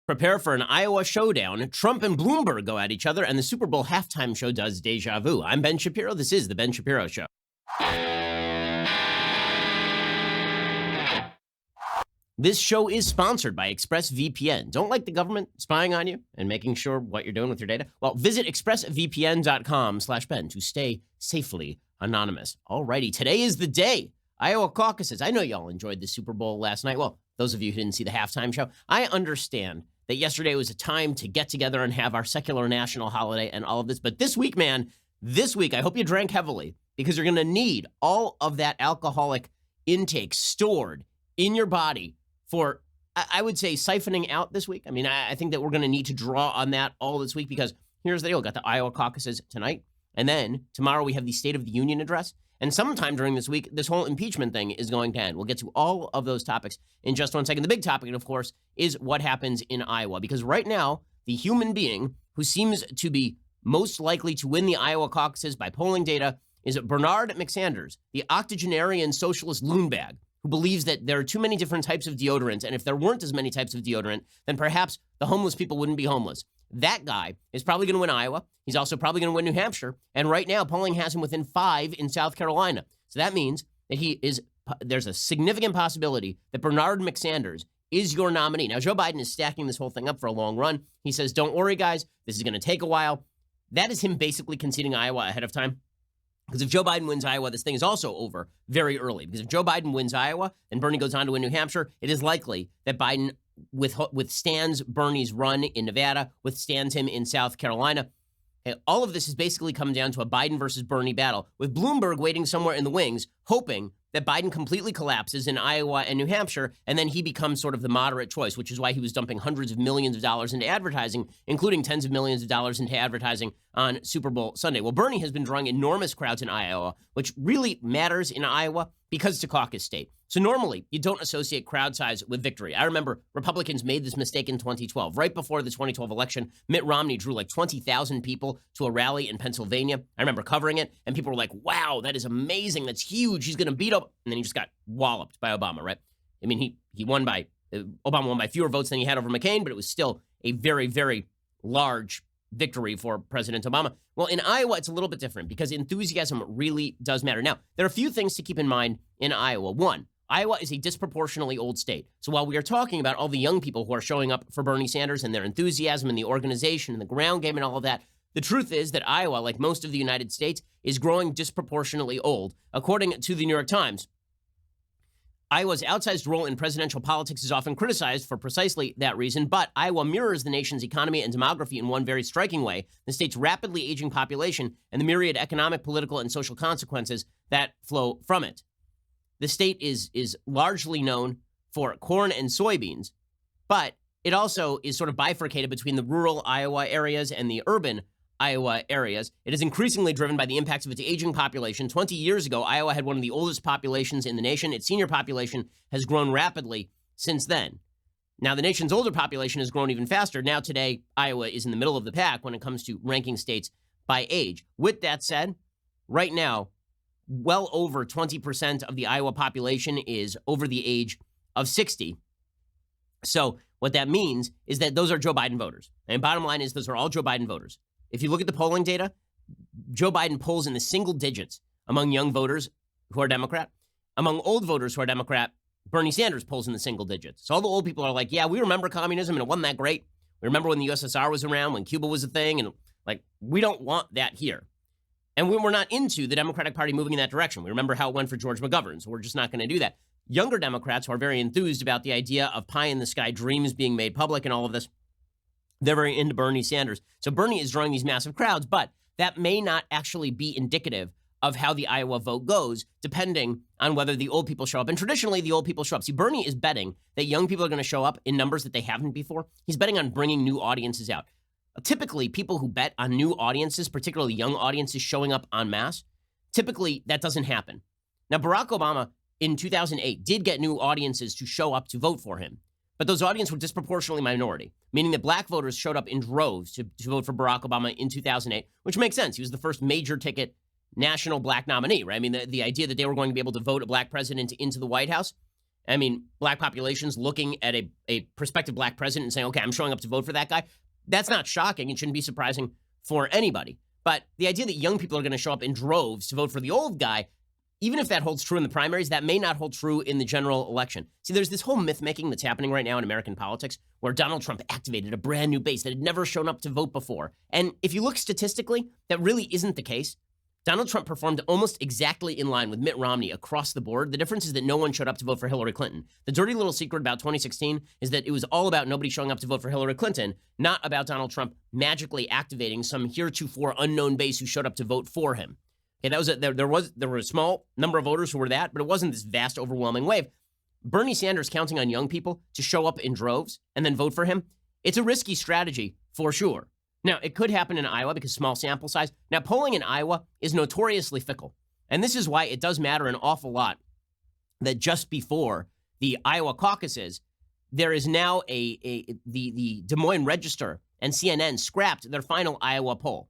Prepare for an Iowa showdown. Trump and Bloomberg go at each other, and the Super Bowl halftime show does Déjà Vu. I'm Ben Shapiro. This is The Ben Shapiro Show. This show is sponsored by ExpressVPN. Don't like the government spying on you and making sure what you're doing with your data? Well, visit expressvpn.com/Ben to stay safely anonymous. Alrighty, today is the day. Iowa caucuses. I know y'all enjoyed the Super Bowl last night. Well, those of you who didn't see the halftime show, I understand that yesterday was a time to get together and have our secular national holiday and all of this. But this week, man, I hope you drank heavily because you're going to need all of that alcoholic intake stored in your body for, I would say, siphoning out this week. I mean, I think that we're going to need to draw on that all this week because here's the deal. Got the Iowa caucuses tonight. And then tomorrow we have the State of the Union address. And sometime during this week, this whole impeachment thing is going to end. We'll get to all of those topics in just 1 second. The big topic, of course, is what happens in Iowa. Because right now, the human being who seems to be most likely to win the Iowa caucuses by polling data is Bernard McSanders, the octogenarian socialist loonbag who believes that there are too many different types of deodorants. And if there weren't as many types of deodorant, then perhaps the homeless people wouldn't be homeless. That guy is probably going to win Iowa. He's also probably going to win New Hampshire. And right now, polling has him within 5 in South Carolina. So that means that there's a significant possibility that Bernard McSanders is your nominee. Now, Joe Biden is stacking this whole thing up for a long run. He says, don't worry, guys. This is going to take a while. That is him basically conceding Iowa ahead of time. Because if Joe Biden wins Iowa, this thing is also over very early. Because if Joe Biden wins Iowa and Bernie goes on to win New Hampshire, it is likely that Biden withstands Bernie's run in Nevada, withstands him in South Carolina. And all of this has basically come down to a Biden versus Bernie battle, with Bloomberg waiting somewhere in the wings, hoping that Biden completely collapses in Iowa and New Hampshire, and then he becomes sort of the moderate choice, which is why he was dumping hundreds of millions of dollars into advertising, including tens of millions of dollars into advertising on Super Bowl Sunday. Well, Bernie has been drawing enormous crowds in Iowa, which really matters in Iowa because it's a caucus state. So normally, you don't associate crowd size with victory. I remember Republicans made this mistake in 2012. Right before the 2012 election, Mitt Romney drew like 20,000 people to a rally in Pennsylvania. I remember covering it, and people were like, wow, that is amazing. That's huge. He's going to beat up. And then he just got walloped by Obama, right? I mean, Obama won by fewer votes than he had over McCain, but it was still a very, very large victory for President Obama. Well, in Iowa, it's a little bit different because enthusiasm really does matter. Now, there are a few things to keep in mind in Iowa. One, Iowa is a disproportionately old state. So while we are talking about all the young people who are showing up for Bernie Sanders and their enthusiasm and the organization and the ground game and all of that, the truth is that Iowa, like most of the United States, is growing disproportionately old. According to the New York Times, Iowa's outsized role in presidential politics is often criticized for precisely that reason, but Iowa mirrors the nation's economy and demography in one very striking way: the state's rapidly aging population and the myriad economic, political, and social consequences that flow from it. The state is largely known for corn and soybeans, but it also is sort of bifurcated between the rural Iowa areas and the urban Iowa areas. It is increasingly driven by the impacts of its aging population. 20 years ago, Iowa had one of the oldest populations in the nation. Its senior population has grown rapidly since then. Now, the nation's older population has grown even faster. Now, today, Iowa is in the middle of the pack when it comes to ranking states by age. With that said, right now, well over 20% of the Iowa population is over the age of 60. So what that means is that those are Joe Biden voters. And bottom line is those are all Joe Biden voters. If you look at the polling data, Joe Biden polls in the single digits among young voters who are Democrat. Among old voters who are Democrat, Bernie Sanders polls in the single digits. So all the old people are like, yeah, we remember communism and it wasn't that great. We remember when the USSR was around, when Cuba was a thing, and like, we don't want that here. And we're not into the Democratic Party moving in that direction. We remember how it went for George McGovern, so we're just not going to do that. Younger Democrats who are very enthused about the idea of pie-in-the-sky dreams being made public and all of this, they're very into Bernie Sanders. So Bernie is drawing these massive crowds, but that may not actually be indicative of how the Iowa vote goes, depending on whether the old people show up. And traditionally, the old people show up. See, Bernie is betting that young people are going to show up in numbers that they haven't before. He's betting on bringing new audiences out. Typically, people who bet on new audiences, particularly young audiences showing up en masse, typically that doesn't happen. Now, Barack Obama in 2008 did get new audiences to show up to vote for him. But those audiences were disproportionately minority, meaning that black voters showed up in droves to vote for Barack Obama in 2008, which makes sense. He was the first major ticket national black nominee, right? I mean, the idea that they were going to be able to vote a black president into the White House I mean, black populations looking at a prospective black president and saying, okay, I'm showing up to vote for that guy. That's not shocking. It shouldn't be surprising for anybody. But the idea that young people are going to show up in droves to vote for the old guy, even if that holds true in the primaries, that may not hold true in the general election. See, there's this whole myth-making that's happening right now in American politics where Donald Trump activated a brand new base that had never shown up to vote before. And if you look statistically, that really isn't the case. Donald Trump performed almost exactly in line with Mitt Romney across the board. The difference is that no one showed up to vote for Hillary Clinton. The dirty little secret about 2016 is that it was all about nobody showing up to vote for Hillary Clinton, not about Donald Trump magically activating some heretofore unknown base who showed up to vote for him. Okay, there were a small number of voters who were that, but it wasn't this vast, overwhelming wave. Bernie Sanders counting on young people to show up in droves and then vote for him, it's a risky strategy for sure. Now, it could happen in Iowa because small sample size. Now, polling in Iowa is notoriously fickle. And this is why it does matter an awful lot that just before the Iowa caucuses, there is now the Des Moines Register and CNN scrapped their final Iowa poll.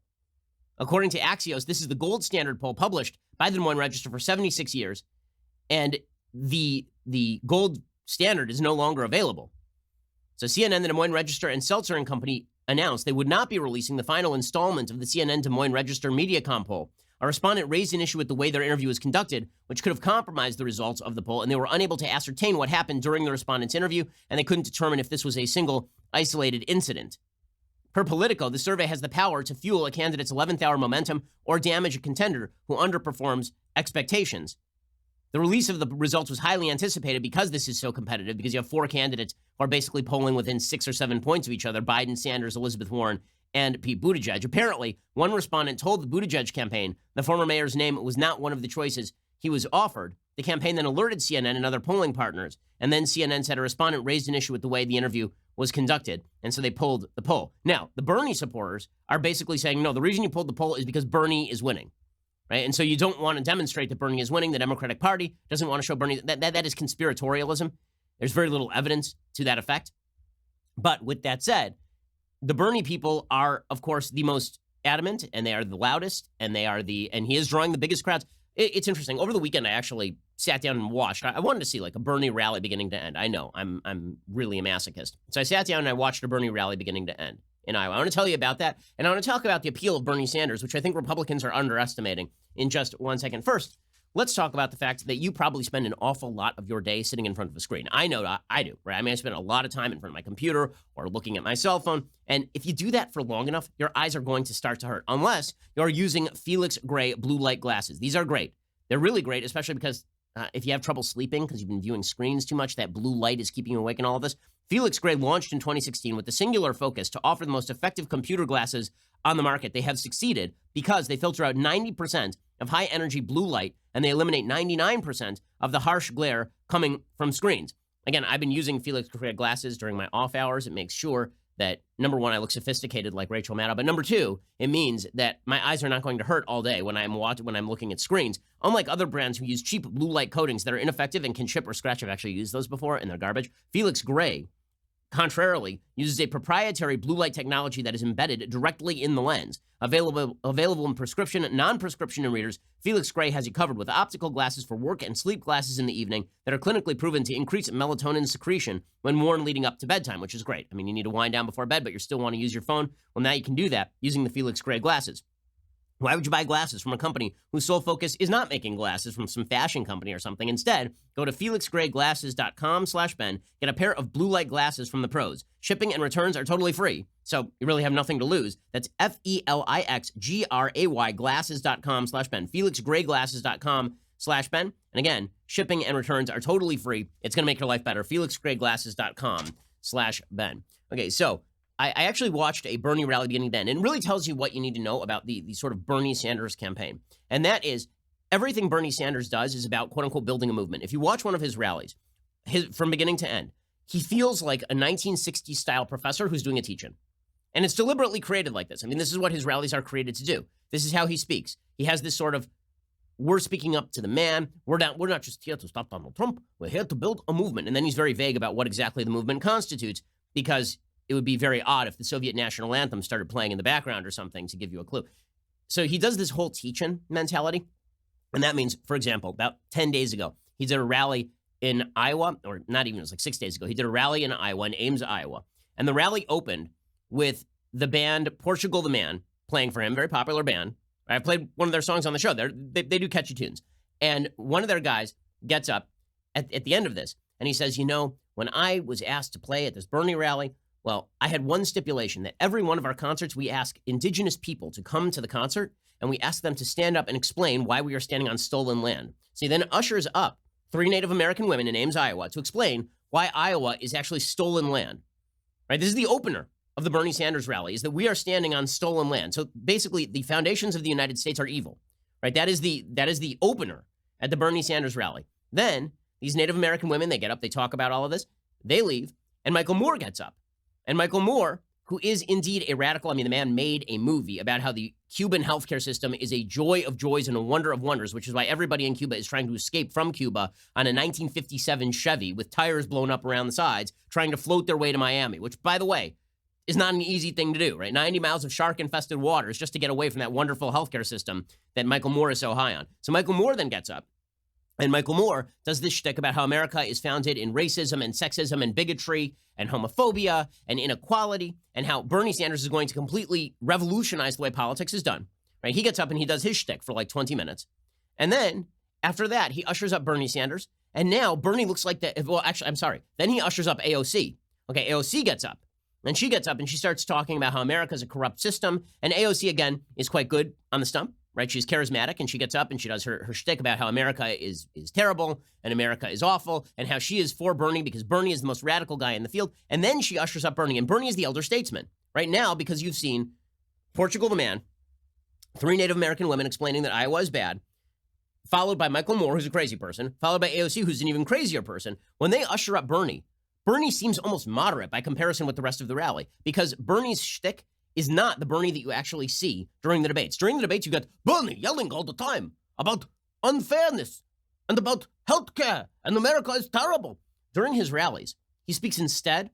According to Axios, this is the gold standard poll published by the Des Moines Register for 76 years. And the gold standard is no longer available. So CNN, the Des Moines Register, and Seltzer and Company announced they would not be releasing the final installment of the CNN Des Moines Register Mediacom poll. A respondent raised an issue with the way their interview was conducted, which could have compromised the results of the poll, and they were unable to ascertain what happened during the respondent's interview, and they couldn't determine if this was a single, isolated incident. Per Politico, the survey has the power to fuel a candidate's 11th hour momentum or damage a contender who underperforms expectations. The release of the results was highly anticipated because this is so competitive, because you have four candidates who are basically polling within 6 or 7 points of each other: Biden, Sanders, Elizabeth Warren, and Pete Buttigieg. Apparently, one respondent told the Buttigieg campaign the former mayor's name was not one of the choices he was offered. The campaign then alerted CNN and other polling partners, and then CNN said a respondent raised an issue with the way the interview was conducted, and so they pulled the poll. Now, the Bernie supporters are basically saying, no, the reason you pulled the poll is because Bernie is winning. Right? And so you don't want to demonstrate that Bernie is winning. The Democratic Party doesn't want to show Bernie. That is conspiratorialism. There's very little evidence to that effect. But with that said, the Bernie people are, of course, the most adamant, and they are the loudest, and he is drawing the biggest crowds. It's interesting. Over the weekend, I actually sat down and watched. I wanted to see like a Bernie rally beginning to end. I know I'm really a masochist. So I sat down and I watched a Bernie rally beginning to end in Iowa. I want to tell you about that, and I want to talk about the appeal of Bernie Sanders, which I think Republicans are underestimating, in just 1 second. First, let's talk about the fact that you probably spend an awful lot of your day sitting in front of a screen. I know I do, right? I mean, I spend a lot of time in front of my computer or looking at my cell phone, and if you do that for long enough, your eyes are going to start to hurt, unless you're using Felix Gray blue light glasses. These are great. They're really great, especially because if you have trouble sleeping because you've been viewing screens too much, that blue light is keeping you awake and all of this. Felix Gray launched in 2016 with the singular focus to offer the most effective computer glasses on the market. They have succeeded because they filter out 90% of high-energy blue light, and they eliminate 99% of the harsh glare coming from screens. Again, I've been using Felix Gray glasses during my off hours. It makes sure that, number one, I look sophisticated like Rachel Maddow, but number two, it means that my eyes are not going to hurt all day when I'm looking at screens. Unlike other brands who use cheap blue light coatings that are ineffective and can chip or scratch, I've actually used those before and they're garbage. Felix Gray, contrarily, uses a proprietary blue light technology that is embedded directly in the lens. Available in prescription, non-prescription and readers, Felix Gray has you covered with optical glasses for work and sleep glasses in the evening that are clinically proven to increase melatonin secretion when worn leading up to bedtime, which is great. I mean, you need to wind down before bed, but you still want to use your phone. Well, now you can do that using the Felix Gray glasses. Why would you buy glasses from a company whose sole focus is not making glasses from some fashion company or something? Instead, go to felixgrayglasses.com/Ben. Get a pair of blue light glasses from the pros. Shipping and returns are totally free, so you really have nothing to lose. That's FELIXGRAY glasses.com/Ben. felixgrayglasses.com/Ben. And again, shipping and returns are totally free. It's going to make your life better. felixgrayglasses.com/Ben. Okay, so I actually watched a Bernie rally beginning then, and it really tells you what you need to know about the sort of Bernie Sanders campaign. And that is, everything Bernie Sanders does is about, quote unquote, building a movement. If you watch one of his rallies, from beginning to end, he feels like a 1960s style professor who's doing a teach-in. And it's deliberately created like this. I mean, this is what his rallies are created to do. This is how he speaks. He has this sort of, we're speaking up to the man. We're not just here to stop Donald Trump. We're here to build a movement. And then he's very vague about what exactly the movement constitutes, because it would be very odd if the Soviet national anthem started playing in the background or something to give you a clue. So he does this whole teach-in mentality. And that means, for example, about 10 days ago, he did a rally in Iowa, or not even, it was like 6 days ago. He did a rally in Iowa, in Ames, Iowa. And the rally opened with the band Portugal the Man playing for him, very popular band. I've played one of their songs on the show. They do catchy tunes. And one of their guys gets up at the end of this, and he says, when I was asked to play at this Bernie rally, well, I had one stipulation, that every one of our concerts, we ask indigenous people to come to the concert, and we ask them to stand up and explain why we are standing on stolen land. So he then ushers up 3 Native American women in Ames, Iowa, to explain why Iowa is actually stolen land. Right? This is the opener of the Bernie Sanders rally, is that we are standing on stolen land. So basically, the foundations of the United States are evil. Right? That is the opener at the Bernie Sanders rally. Then these Native American women, they get up, they talk about all of this, they leave, and Michael Moore gets up. And Michael Moore, who is indeed a radical, the man made a movie about how the Cuban healthcare system is a joy of joys and a wonder of wonders, which is why everybody in Cuba is trying to escape from Cuba on a 1957 Chevy with tires blown up around the sides, trying to float their way to Miami, which, by the way, is not an easy thing to do, right? 90 miles of shark-infested waters just to get away from that wonderful healthcare system that Michael Moore is so high on. So Michael Moore then gets up, and Michael Moore does this shtick about how America is founded in racism and sexism and bigotry and homophobia and inequality, and how Bernie Sanders is going to completely revolutionize the way politics is done. Right? He gets up and he does his shtick for like 20 minutes. And then after that, he ushers up Bernie Sanders. And now Bernie looks like that. Well, actually, I'm sorry. Then he ushers up AOC. Okay, AOC gets up. And she gets up and she starts talking about how America is a corrupt system. And AOC, again, is quite good on the stump. Right? She's charismatic, and she gets up and she does her shtick about how America is terrible and America is awful, and how she is for Bernie because Bernie is the most radical guy in the field. And then she ushers up Bernie, and Bernie is the elder statesman right now, because you've seen Portugal the Man, 3 Native American women explaining that Iowa is bad, followed by Michael Moore, who's a crazy person, followed by AOC, who's an even crazier person. When they usher up Bernie seems almost moderate by comparison with the rest of the rally, because Bernie's shtick is not the Bernie that you actually see during the debates. During the debates, you got Bernie yelling all the time about unfairness and about healthcare, and America is terrible. During his rallies, he speaks instead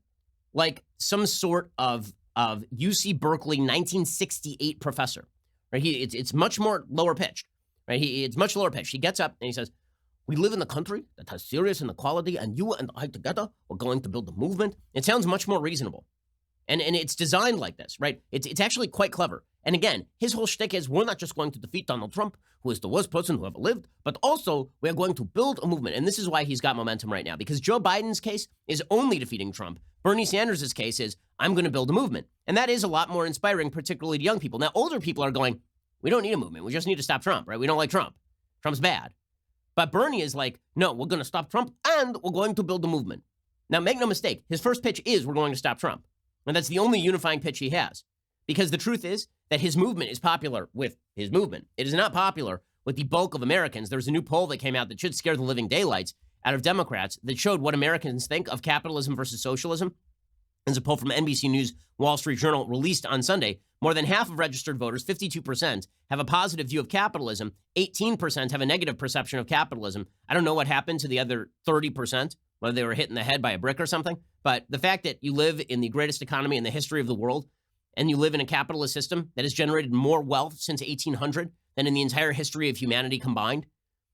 like some sort of UC Berkeley 1968 professor. Right? It's much more lower pitched. Right? It's much lower pitched. He gets up and he says, "We live in a country that has serious inequality, and you and I together are going to build a movement." It sounds much more reasonable. And it's designed like this, right? It's actually quite clever. And again, his whole shtick is, we're not just going to defeat Donald Trump, who is the worst person who ever lived, but also we're going to build a movement. And this is why he's got momentum right now, because Joe Biden's case is only defeating Trump. Bernie Sanders' case is, I'm going to build a movement. And that is a lot more inspiring, particularly to young people. Now, older people are going, we don't need a movement. We just need to stop Trump, right? We don't like Trump. Trump's bad. But Bernie is like, no, we're going to stop Trump and we're going to build a movement. Now, make no mistake, his first pitch is, we're going to stop Trump. And that's the only unifying pitch he has. Because the truth is that his movement is popular with his movement. It is not popular with the bulk of Americans. There's a new poll that came out that should scare the living daylights out of Democrats that showed what Americans think of capitalism versus socialism. There's a poll from NBC News, Wall Street Journal, released on Sunday. More than half of registered voters, 52%, have a positive view of capitalism. 18% have a negative perception of capitalism. I don't know what happened to the other 30%, whether they were hit in the head by a brick or something. But the fact that you live in the greatest economy in the history of the world, and you live in a capitalist system that has generated more wealth since 1800 than in the entire history of humanity combined,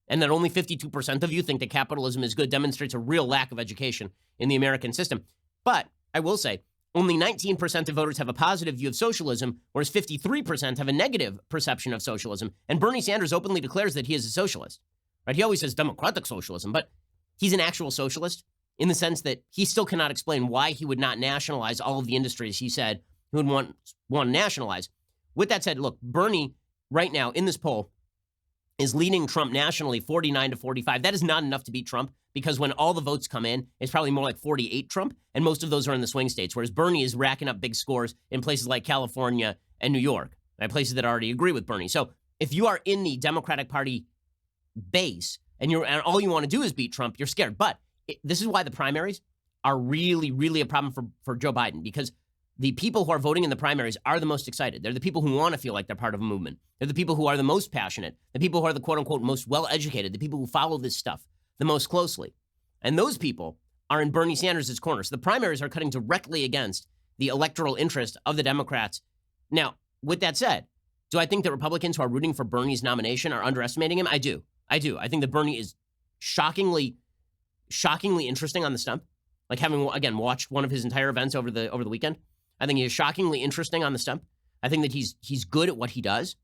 and that only 52% of you think that capitalism is good, demonstrates a real lack of education in the American system. But I will say, only 19% of voters have a positive view of socialism, whereas 53% have a negative perception of socialism. And Bernie Sanders openly declares that he is a socialist. Right? He always says democratic socialism, but he's an actual socialist in the sense that he still cannot explain why he would not nationalize all of the industries he said he would want to nationalize. With that said, look, Bernie right now in this poll is leading Trump nationally 49-45. That is not enough to beat Trump, because when all the votes come in, it's probably more like 48 Trump, and most of those are in the swing states, whereas Bernie is racking up big scores in places like California and New York, right? Places that already agree with Bernie. So if you are in the Democratic Party base and all you want to do is beat Trump, you're scared. But this is why the primaries are really, really a problem for Joe Biden, because the people who are voting in the primaries are the most excited. They're the people who want to feel like they're part of a movement. They're the people who are the most passionate, the people who are the quote-unquote most well-educated, the people who follow this stuff the most closely. And those people are in Bernie Sanders' corner. So the primaries are cutting directly against the electoral interest of the Democrats. Now, with that said, do I think that Republicans who are rooting for Bernie's nomination are underestimating him? I do. I think that Bernie is shockingly shockingly interesting on the stump. Like having, again, watched one of his entire events over the weekend. I think he is shockingly interesting on the stump. I think that he's good at what he does,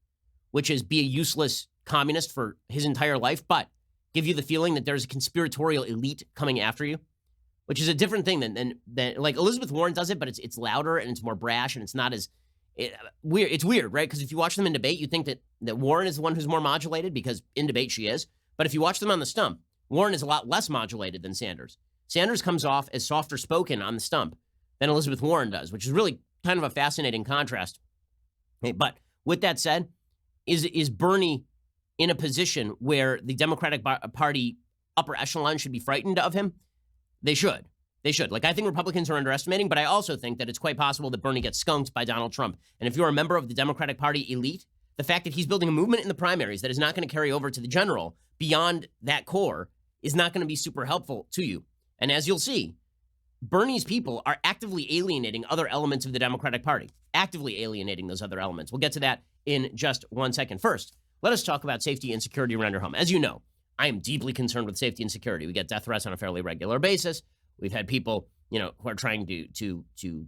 which is be a useless communist for his entire life, but give you the feeling that there's a conspiratorial elite coming after you, which is a different thing than like Elizabeth Warren does it, but it's louder and it's more brash and it's not as weird. It's weird, right? Because if you watch them in debate, you think that Warren is the one who's more modulated because in debate she is. But if you watch them on the stump, Warren is a lot less modulated than Sanders. Sanders comes off as softer spoken on the stump than Elizabeth Warren does, which is really kind of a fascinating contrast. Okay, but with that said, is Bernie in a position where the Democratic Party upper echelon should be frightened of him? They should. They should. Like, I think Republicans are underestimating, but I also think that it's quite possible that Bernie gets skunked by Donald Trump. And if you're a member of the Democratic Party elite, the fact that he's building a movement in the primaries that is not going to carry over to the general beyond that core is not going to be super helpful to you. And as you'll see, Bernie's people are actively alienating other elements of the Democratic Party, actively alienating those other elements. We'll get to that in just 1 second. First, let us talk about safety and security around your home. As you know, I am deeply concerned with safety and security. We get death threats on a fairly regular basis. We've had people, who are trying to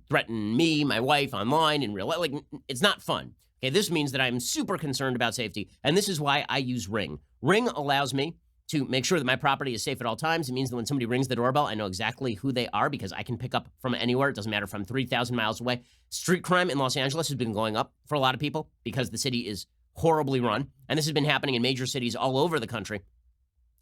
threaten me, my wife, online in real life. Like, it's not fun. Okay, this means that I'm super concerned about safety, and this is why I use Ring. Ring allows me to make sure that my property is safe at all times. It means that when somebody rings the doorbell, I know exactly who they are because I can pick up from anywhere. It doesn't matter if I'm 3,000 miles away. Street crime in Los Angeles has been going up for a lot of people because the city is horribly run, and this has been happening in major cities all over the country.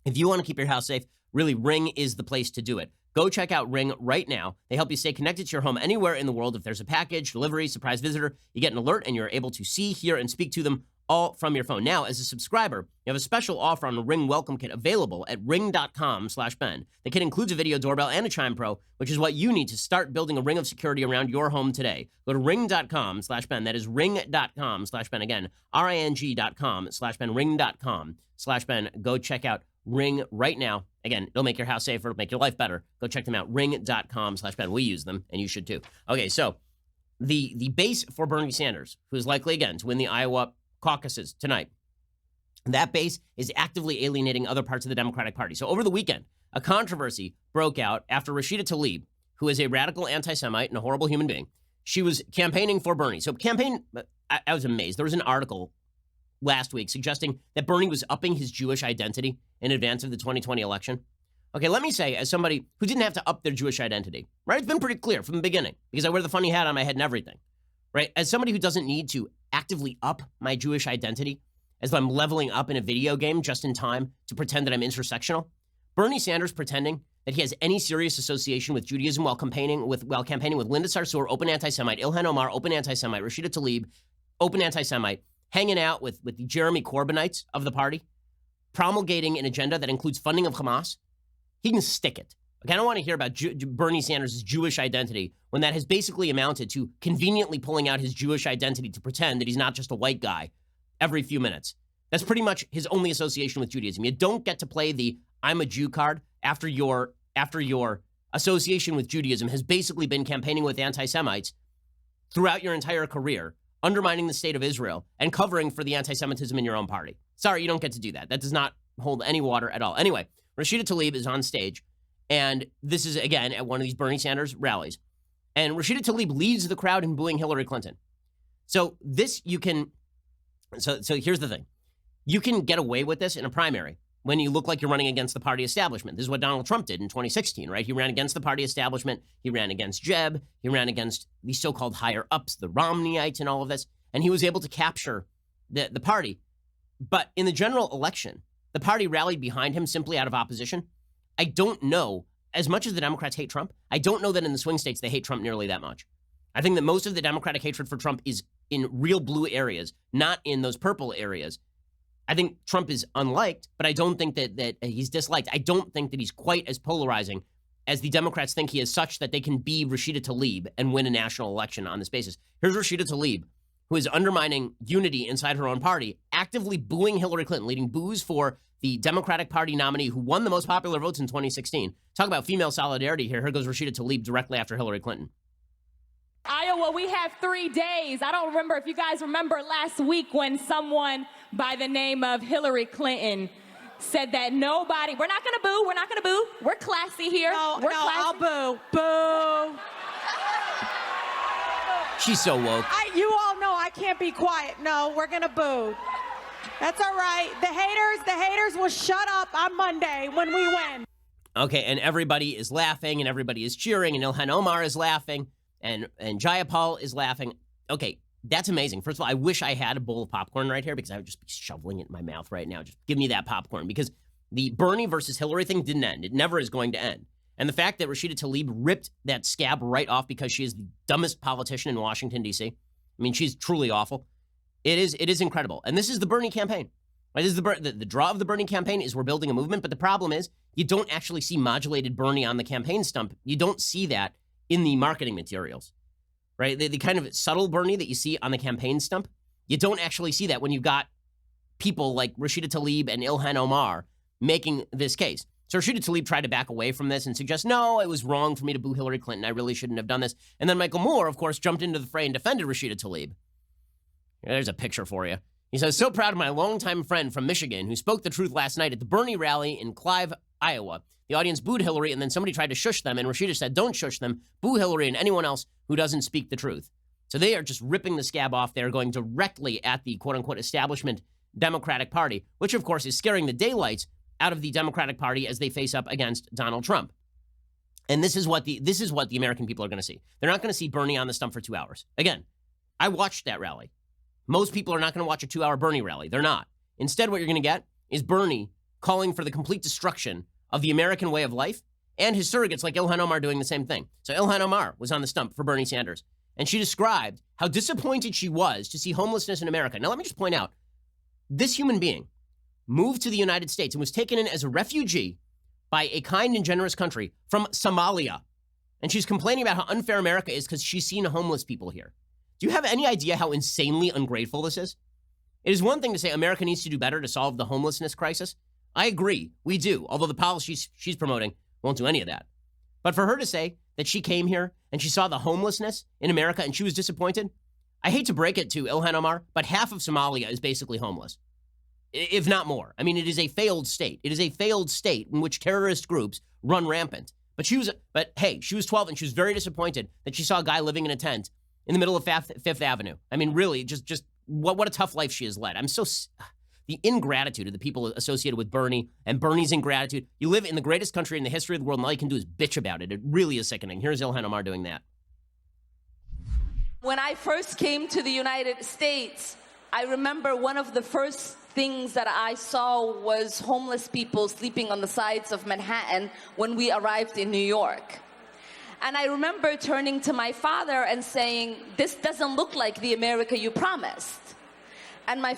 If you want to keep your house safe, really, Ring is the place to do it. Go check out Ring right now. They help you stay connected to your home anywhere in the world. If there's a package, delivery, surprise visitor, you get an alert and you're able to see, hear, and speak to them all from your phone. Now, as a subscriber, you have a special offer on the Ring Welcome Kit available at ring.com/Ben. The kit includes a video doorbell and a Chime Pro, which is what you need to start building a ring of security around your home today. Go to ring.com/Ben. That is ring.com/Ben. Again, ring.com/Ben, ring.com/Ben. Go check out Ring right now. Again, it'll make your house safer, it'll make your life better. Go check them out, ring.com/Ben. We use them, and you should too. Okay, so the base for Bernie Sanders, who is likely, again, to win the Iowa caucuses tonight, that base is actively alienating other parts of the Democratic Party. So over the weekend, a controversy broke out after Rashida Tlaib, who is a radical anti-Semite and a horrible human being, she was campaigning for Bernie. So I was amazed. There was an article last week suggesting that Bernie was upping his Jewish identity in advance of the 2020 election. Okay, let me say, as somebody who didn't have to up their Jewish identity, right? It's been pretty clear from the beginning because I wear the funny hat on my head and everything, right? As somebody who doesn't need to actively up my Jewish identity as though I'm leveling up in a video game just in time to pretend that I'm intersectional, Bernie Sanders pretending that he has any serious association with Judaism while campaigning with Linda Sarsour, open anti-Semite, Ilhan Omar, open anti-Semite, Rashida Tlaib, open anti-Semite, hanging out with the Jeremy Corbynites of the party, promulgating an agenda that includes funding of Hamas. He can stick it. Okay, I don't want to hear about Bernie Sanders' Jewish identity when that has basically amounted to conveniently pulling out his Jewish identity to pretend that he's not just a white guy every few minutes. That's pretty much his only association with Judaism. You don't get to play the I'm a Jew card after your association with Judaism has basically been campaigning with anti-Semites throughout your entire career, undermining the state of Israel and covering for the anti-Semitism in your own party. Sorry, you don't get to do that. That does not hold any water at all. Anyway, Rashida Tlaib is on stage, and this is, again, at one of these Bernie Sanders rallies. And Rashida Tlaib leads the crowd in booing Hillary Clinton. So here's the thing. You can get away with this in a primary when you look like you're running against the party establishment. This is what Donald Trump did in 2016, right? He ran against the party establishment. He ran against Jeb. He ran against the so-called higher ups, the Romneyites and all of this. And he was able to capture the party. But in the general election, the party rallied behind him simply out of opposition. I don't know, as much as the Democrats hate Trump, I don't know that in the swing states they hate Trump nearly that much. I think that most of the Democratic hatred for Trump is in real blue areas, not in those purple areas. I think Trump is unliked, but I don't think that he's disliked. I don't think that he's quite as polarizing as the Democrats think he is, such that they can be Rashida Tlaib and win a national election on this basis. Here's Rashida Tlaib, who is undermining unity inside her own party, actively booing Hillary Clinton, leading boos for the Democratic Party nominee who won the most popular votes in 2016. Talk about female solidarity here. Here goes Rashida Tlaib directly after Hillary Clinton. Iowa, we have 3 days. I don't remember if you guys remember last week when someone by the name of Hillary Clinton said that nobody, we're not gonna boo, we're not gonna boo. We're classy here. We're classy. I'll boo. Boo. She's so woke. You all know I can't be quiet. No, we're gonna boo. That's all right. The haters will shut up on Monday when we win. Okay, and everybody is laughing, and everybody is cheering, and Ilhan Omar is laughing, and Jayapal is laughing. Okay, that's amazing. First of all, I wish I had a bowl of popcorn right here because I would just be shoveling it in my mouth right now. Just give me that popcorn, because the Bernie versus Hillary thing didn't end. It never is going to end. And the fact that Rashida Tlaib ripped that scab right off because she is the dumbest politician in Washington, D.C. I mean, she's truly awful. It is incredible. And this is the Bernie campaign. Right? This is the draw of the Bernie campaign is we're building a movement. But the problem is you don't actually see modulated Bernie on the campaign stump. You don't see that in the marketing materials, right? The kind of subtle Bernie that you see on the campaign stump, you don't actually see that when you've got people like Rashida Tlaib and Ilhan Omar making this case. So Rashida Tlaib tried to back away from this and suggest, no, it was wrong for me to boo Hillary Clinton. I really shouldn't have done this. And then Michael Moore, of course, jumped into the fray and defended Rashida Tlaib. There's a picture for you. He says, so proud of my longtime friend from Michigan who spoke the truth last night at the Bernie rally in Clive, Iowa. The audience booed Hillary, and then somebody tried to shush them, and Rashida said, don't shush them, boo Hillary and anyone else who doesn't speak the truth. So they are just ripping the scab off. They're going directly at the quote-unquote establishment Democratic Party, which, of course, is scaring the daylights out of the Democratic Party as they face up against Donald Trump. And this is what the American people are going to see. They're not going to see Bernie on the stump for 2 hours. Again, I watched that rally. Most people are not going to watch a 2-hour Bernie rally. They're not. Instead, what you're going to get is Bernie calling for the complete destruction of the American way of life, and his surrogates like Ilhan Omar doing the same thing. So Ilhan Omar was on the stump for Bernie Sanders, and she described how disappointed she was to see homelessness in America. Now, let me just point out, this human being moved to the United States and was taken in as a refugee by a kind and generous country from Somalia. And she's complaining about how unfair America is because she's seen homeless people here. Do you have any idea how insanely ungrateful this is? It is one thing to say America needs to do better to solve the homelessness crisis. I agree, we do, although the policies she's promoting won't do any of that. But for her to say that she came here and she saw the homelessness in America and she was disappointed, I hate to break it to Ilhan Omar, but half of Somalia is basically homeless, if not more. I mean, it is a failed state. It is a failed state in which terrorist groups run rampant. But she was 12 and she was very disappointed that she saw a guy living in a tent in the middle of Fifth Avenue. I mean, really, just what a tough life she has led. The ingratitude of the people associated with Bernie and Bernie's ingratitude. You live in the greatest country in the history of the world, and all you can do is bitch about it. It really is sickening. Here's Ilhan Omar doing that. When I first came to the United States, I remember one of the first things that I saw was homeless people sleeping on the sides of Manhattan when we arrived in New York. And I remember turning to my father and saying, this doesn't look like the America you promised. And my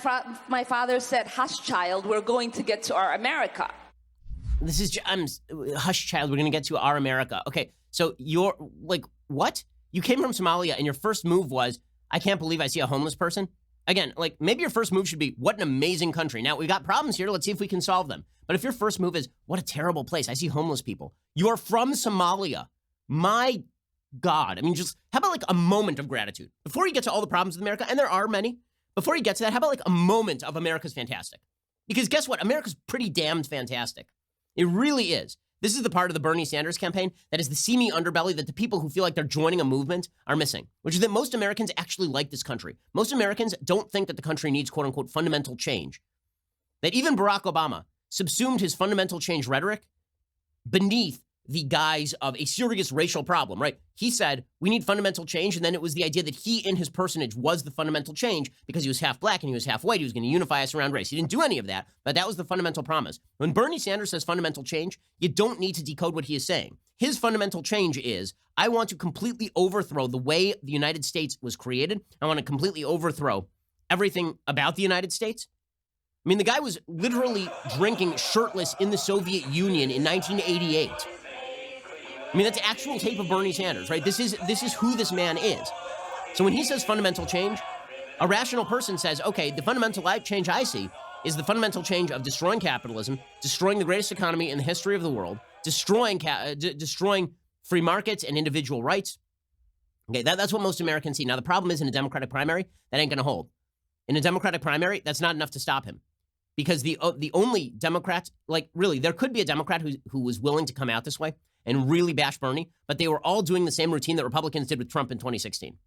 father said, hush, child, we're going to get to our America. This is, hush, child, we're going to get to our America. Okay, so you're, like, what? You came from Somalia and your first move was, I can't believe I see a homeless person? Again, like, maybe your first move should be, what an amazing country. Now, we've got problems here, let's see if we can solve them. But if your first move is, what a terrible place, I see homeless people. You're from Somalia. My God. I mean, just, how about, like, a moment of gratitude? Before you get to all the problems with America, and there are many, before you get to that, how about like a moment of America's fantastic? Because guess what? America's pretty damned fantastic. It really is. This is the part of the Bernie Sanders campaign that is the seamy underbelly that the people who feel like they're joining a movement are missing, which is that most Americans actually like this country. Most Americans don't think that the country needs quote unquote fundamental change. That even Barack Obama subsumed his fundamental change rhetoric beneath the guise of a serious racial problem, right? He said, we need fundamental change, and then it was the idea that he in his personage was the fundamental change because he was half black and he was half white. He was going to unify us around race. He didn't do any of that, but that was the fundamental promise. When Bernie Sanders says fundamental change, you don't need to decode what he is saying. His fundamental change is, I want to completely overthrow the way the United States was created. I want to completely overthrow everything about the United States. I mean, the guy was literally drinking shirtless in the Soviet Union in 1988. I mean, that's actual tape of Bernie Sanders, right? This is who this man is. So when he says fundamental change, a rational person says, okay, the fundamental change I see is the fundamental change of destroying capitalism, destroying the greatest economy in the history of the world, destroying free markets and individual rights. Okay, that's what most Americans see. Now, the problem is in a Democratic primary, that ain't going to hold. In a Democratic primary, that's not enough to stop him. because the only Democrats, like really, there could be a Democrat who was willing to come out this way and really bash Bernie, but they were all doing the same routine that Republicans did with Trump in 2016.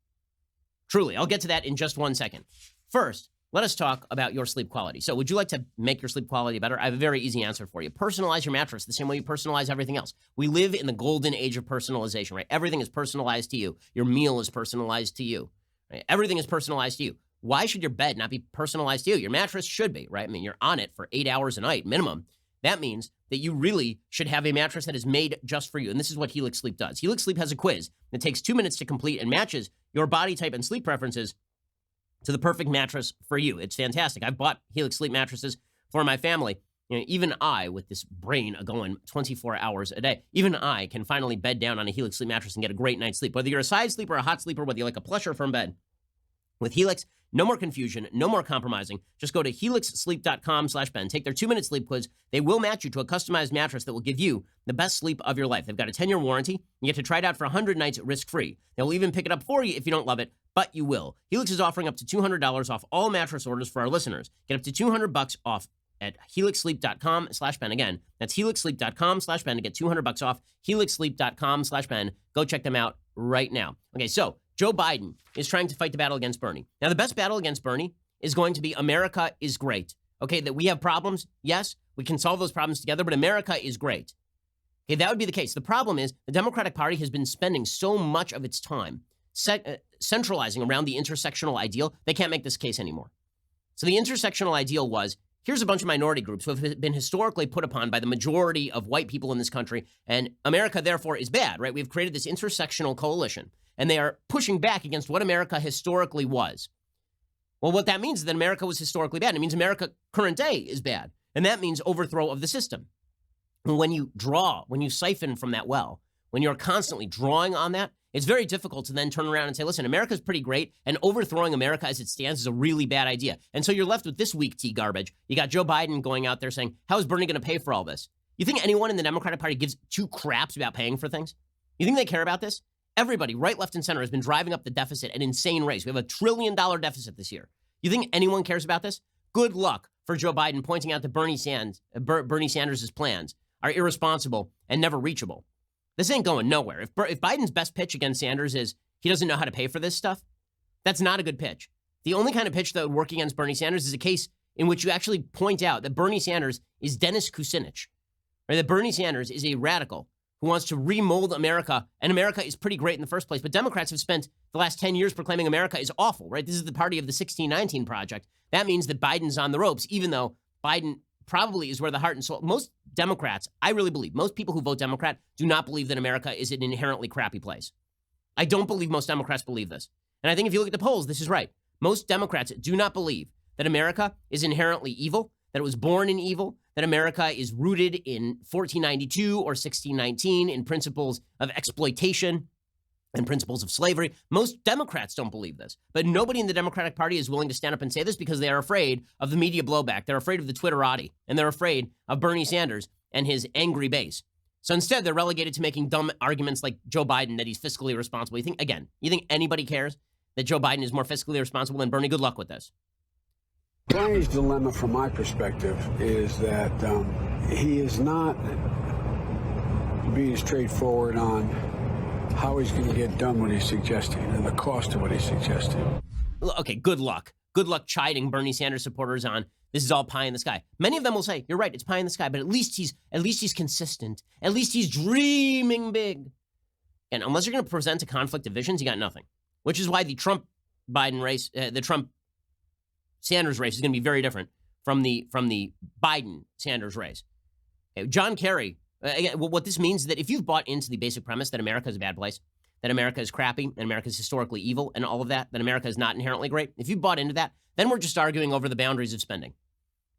Truly, I'll get to that in just 1 second. First, let us talk about your sleep quality. So would you like to make your sleep quality better? I have a very easy answer for you. Personalize your mattress the same way you personalize everything else. We live in the golden age of personalization, right? Everything is personalized to you. Your meal is personalized to you. Right? Everything is personalized to you. Why should your bed not be personalized to you? Your mattress should be, right? I mean, you're on it for 8 hours a night minimum. That means that you really should have a mattress that is made just for you. And this is what Helix Sleep does. Helix Sleep has a quiz that takes 2 minutes to complete and matches your body type and sleep preferences to the perfect mattress for you. It's fantastic. I've bought Helix Sleep mattresses for my family. You know, even I, with this brain going 24 hours a day, even I can finally bed down on a Helix Sleep mattress and get a great night's sleep. Whether you're a side sleeper or a hot sleeper, whether you like a plush or firm bed, with Helix, no more confusion, no more compromising. Just go to helixsleep.com/Ben. Take their 2-minute sleep quiz. They will match you to a customized mattress that will give you the best sleep of your life. They've got a 10-year warranty. You get to try it out for 100 nights risk-free. They'll even pick it up for you if you don't love it, but you will. Helix is offering up to $200 off all mattress orders for our listeners. Get up to $200 off at helixsleep.com/Ben. Again, that's helixsleep.com/Ben to get $200 off. helixsleep.com/Ben. Go check them out right now. Okay, so Joe Biden is trying to fight the battle against Bernie. Now, the best battle against Bernie is going to be America is great. Okay, that we have problems. Yes, we can solve those problems together, but America is great. Okay, that would be the case. The problem is the Democratic Party has been spending so much of its time centralizing around the intersectional ideal, they can't make this case anymore. So the intersectional ideal was, here's a bunch of minority groups who have been historically put upon by the majority of white people in this country, and America, therefore, is bad, right? We've created this intersectional coalition, and they are pushing back against what America historically was. Well, what that means is that America was historically bad. It means America current day is bad, and that means overthrow of the system. And when you siphon from that well, when you're constantly drawing on that, it's very difficult to then turn around and say, listen, America's pretty great, and overthrowing America as it stands is a really bad idea. And so you're left with this weak tea garbage. You got Joe Biden going out there saying, how is Bernie going to pay for all this? You think anyone in the Democratic Party gives two craps about paying for things? You think they care about this? Everybody, right, left, and center, has been driving up the deficit at an insane rates. We have a $1 trillion deficit this year. You think anyone cares about this? Good luck for Joe Biden pointing out that Bernie Sanders' plans are irresponsible and never reachable. This ain't going nowhere. If Biden's best pitch against Sanders is he doesn't know how to pay for this stuff, that's not a good pitch. The only kind of pitch that would work against Bernie Sanders is a case in which you actually point out that Bernie Sanders is Dennis Kucinich, or that Bernie Sanders is a radical who wants to remold America, and America is pretty great in the first place. But Democrats have spent the last 10 years proclaiming America is awful, right? This is the party of the 1619 Project. That means that Biden's on the ropes, even though Biden probably is where the heart and soul. Most Democrats, I really believe, most people who vote Democrat do not believe that America is an inherently crappy place. I don't believe most Democrats believe this. And I think if you look at the polls, this is right. Most Democrats do not believe that America is inherently evil, that it was born in evil, that America is rooted in 1492 or 1619 in principles of exploitation and principles of slavery. Most Democrats don't believe this, but nobody in the Democratic Party is willing to stand up and say this because they are afraid of the media blowback. They're afraid of the Twitterati, and they're afraid of Bernie Sanders and his angry base. So instead, they're relegated to making dumb arguments like Joe Biden, that he's fiscally responsible. You think anybody cares that Joe Biden is more fiscally responsible than Bernie? Good luck with this. Bernie's dilemma, from my perspective, is that he is not being straightforward on how he's going to get done what he's suggesting and the cost of what he's suggesting. Okay, good luck. Good luck chiding Bernie Sanders supporters on this is all pie in the sky. Many of them will say, you're right, it's pie in the sky, but at least he's consistent. At least he's dreaming big. And unless you're going to present a conflict of visions, you got nothing. Which is why the Trump-Biden race, the Trump-Sanders race is going to be very different from the Biden-Sanders race. Okay, John Kerry, again, what this means is that if you've bought into the basic premise that America is a bad place, that America is crappy, and America is historically evil, and all of that America is not inherently great, if you bought into that, then we're just arguing over the boundaries of spending.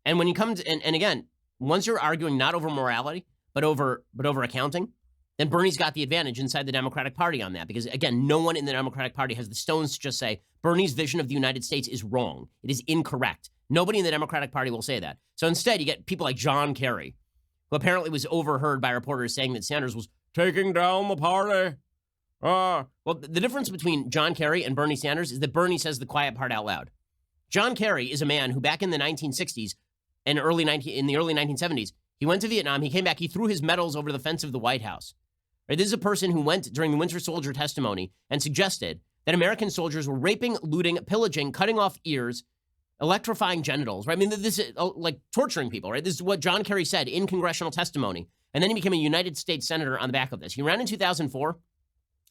And when you come to, and again, once you're arguing not over morality, but over accounting, then Bernie's got the advantage inside the Democratic Party on that. Because again, no one in the Democratic Party has the stones to just say, Bernie's vision of the United States is wrong. It is incorrect. Nobody in the Democratic Party will say that. So instead, you get people like John Kerry, who apparently was overheard by reporters saying that Sanders was taking down the party. Well, the difference between John Kerry and Bernie Sanders is that Bernie says the quiet part out loud. John Kerry is a man who back in the 1960s in the early 1970s. He went to Vietnam. He came back. He threw his medals over the fence of the White House. Right? This is a person who went during the Winter Soldier testimony and suggested that American soldiers were raping, looting, pillaging, cutting off ears, electrifying genitals. Right? I mean, this is like torturing people. Right? This is what John Kerry said in congressional testimony. And then he became a United States Senator on the back of this. He ran in 2004,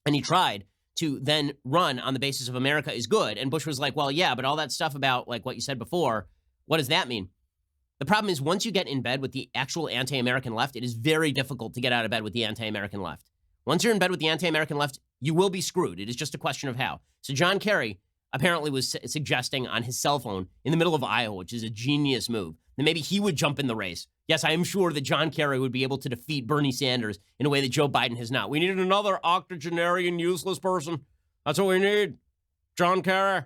and he tried to then run on the basis of America is good. And Bush was like, well, yeah, but all that stuff about like what you said before, what does that mean? The problem is once you get in bed with the actual anti-American left, it is very difficult to get out of bed with the anti-American left. Once you're in bed with the anti-American left, you will be screwed. It is just a question of how. So John Kerry apparently was suggesting on his cell phone in the middle of Iowa, which is a genius move, that maybe he would jump in the race. Yes, I am sure that John Kerry would be able to defeat Bernie Sanders in a way that Joe Biden has not. We need another octogenarian, useless person. That's what we need. John Kerry.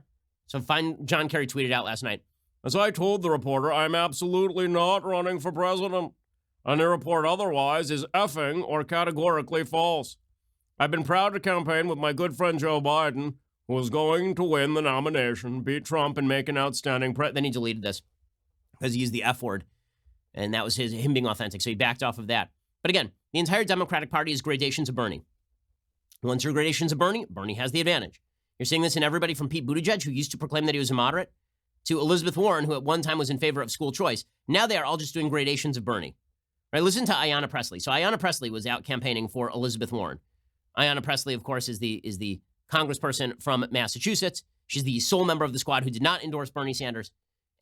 So John Kerry tweeted out last night, as I told the reporter, I'm absolutely not running for president. Any report otherwise is effing or categorically false. I've been proud to campaign with my good friend Joe Biden, who is going to win the nomination, beat Trump, and make an outstanding Then he deleted this because he used the F word. And that was him being authentic. So he backed off of that. But again, the entire Democratic Party is gradations of Bernie. Once you're gradations of Bernie, Bernie has the advantage. You're seeing this in everybody from Pete Buttigieg, who used to proclaim that he was a moderate, to Elizabeth Warren, who at one time was in favor of school choice. Now they are all just doing gradations of Bernie. Right? Listen to Ayanna Pressley. So Ayanna Pressley was out campaigning for Elizabeth Warren. Ayanna Pressley, of course, is the congressperson from Massachusetts. She's the sole member of the squad who did not endorse Bernie Sanders.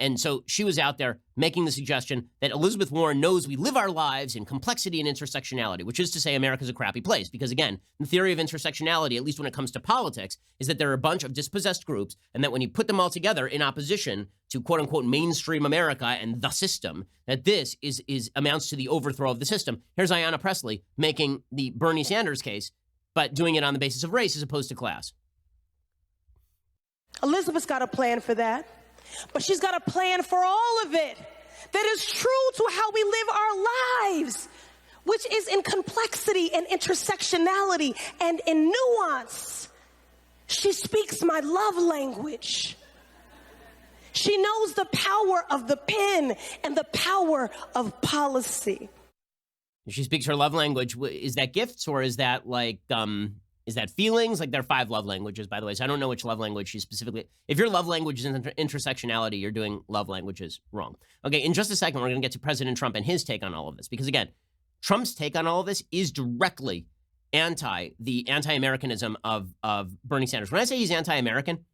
And so she was out there making the suggestion that Elizabeth Warren knows we live our lives in complexity and intersectionality, which is to say America's a crappy place. Because again, the theory of intersectionality, at least when it comes to politics, is that there are a bunch of dispossessed groups, and that when you put them all together in opposition to quote unquote mainstream America and the system, that this is amounts to the overthrow of the system. Here's Ayanna Pressley making the Bernie Sanders case, but doing it on the basis of race as opposed to class. Elizabeth's got a plan for that. But she's got a plan for all of it that is true to how we live our lives, which is in complexity and intersectionality and in nuance. She speaks my love language. She knows the power of the pen and the power of policy. She speaks her love language. Is that gifts or is that like is that feelings? Like there are 5 love languages, by the way. So I don't know which love language she specifically. If your love language is intersectionality, you're doing love languages wrong. Okay, in just a second, we're going to get to President Trump and his take on all of this. Because again, Trump's take on all of this is directly the anti-Americanism of Bernie Sanders. When I say he's anti-American,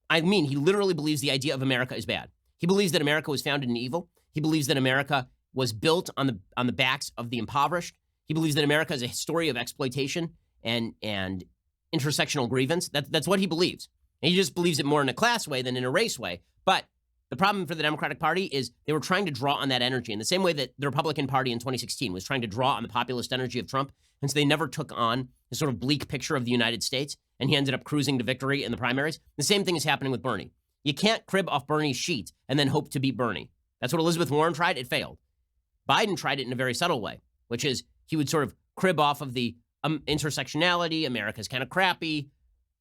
I mean he literally believes the idea of America is bad. He believes that America was founded in evil. He believes that America was built on the backs of the impoverished. He believes that America is a story of exploitation and intersectional grievance. That's what he believes. And he just believes it more in a class way than in a race way. But the problem for the Democratic Party is they were trying to draw on that energy in the same way that the Republican Party in 2016 was trying to draw on the populist energy of Trump. And so they never took on a sort of bleak picture of the United States. And he ended up cruising to victory in the primaries. The same thing is happening with Bernie. You can't crib off Bernie's sheet and then hope to beat Bernie. That's what Elizabeth Warren tried. It failed. Biden tried it in a very subtle way, which is he would sort of crib off of the intersectionality. America's kind of crappy.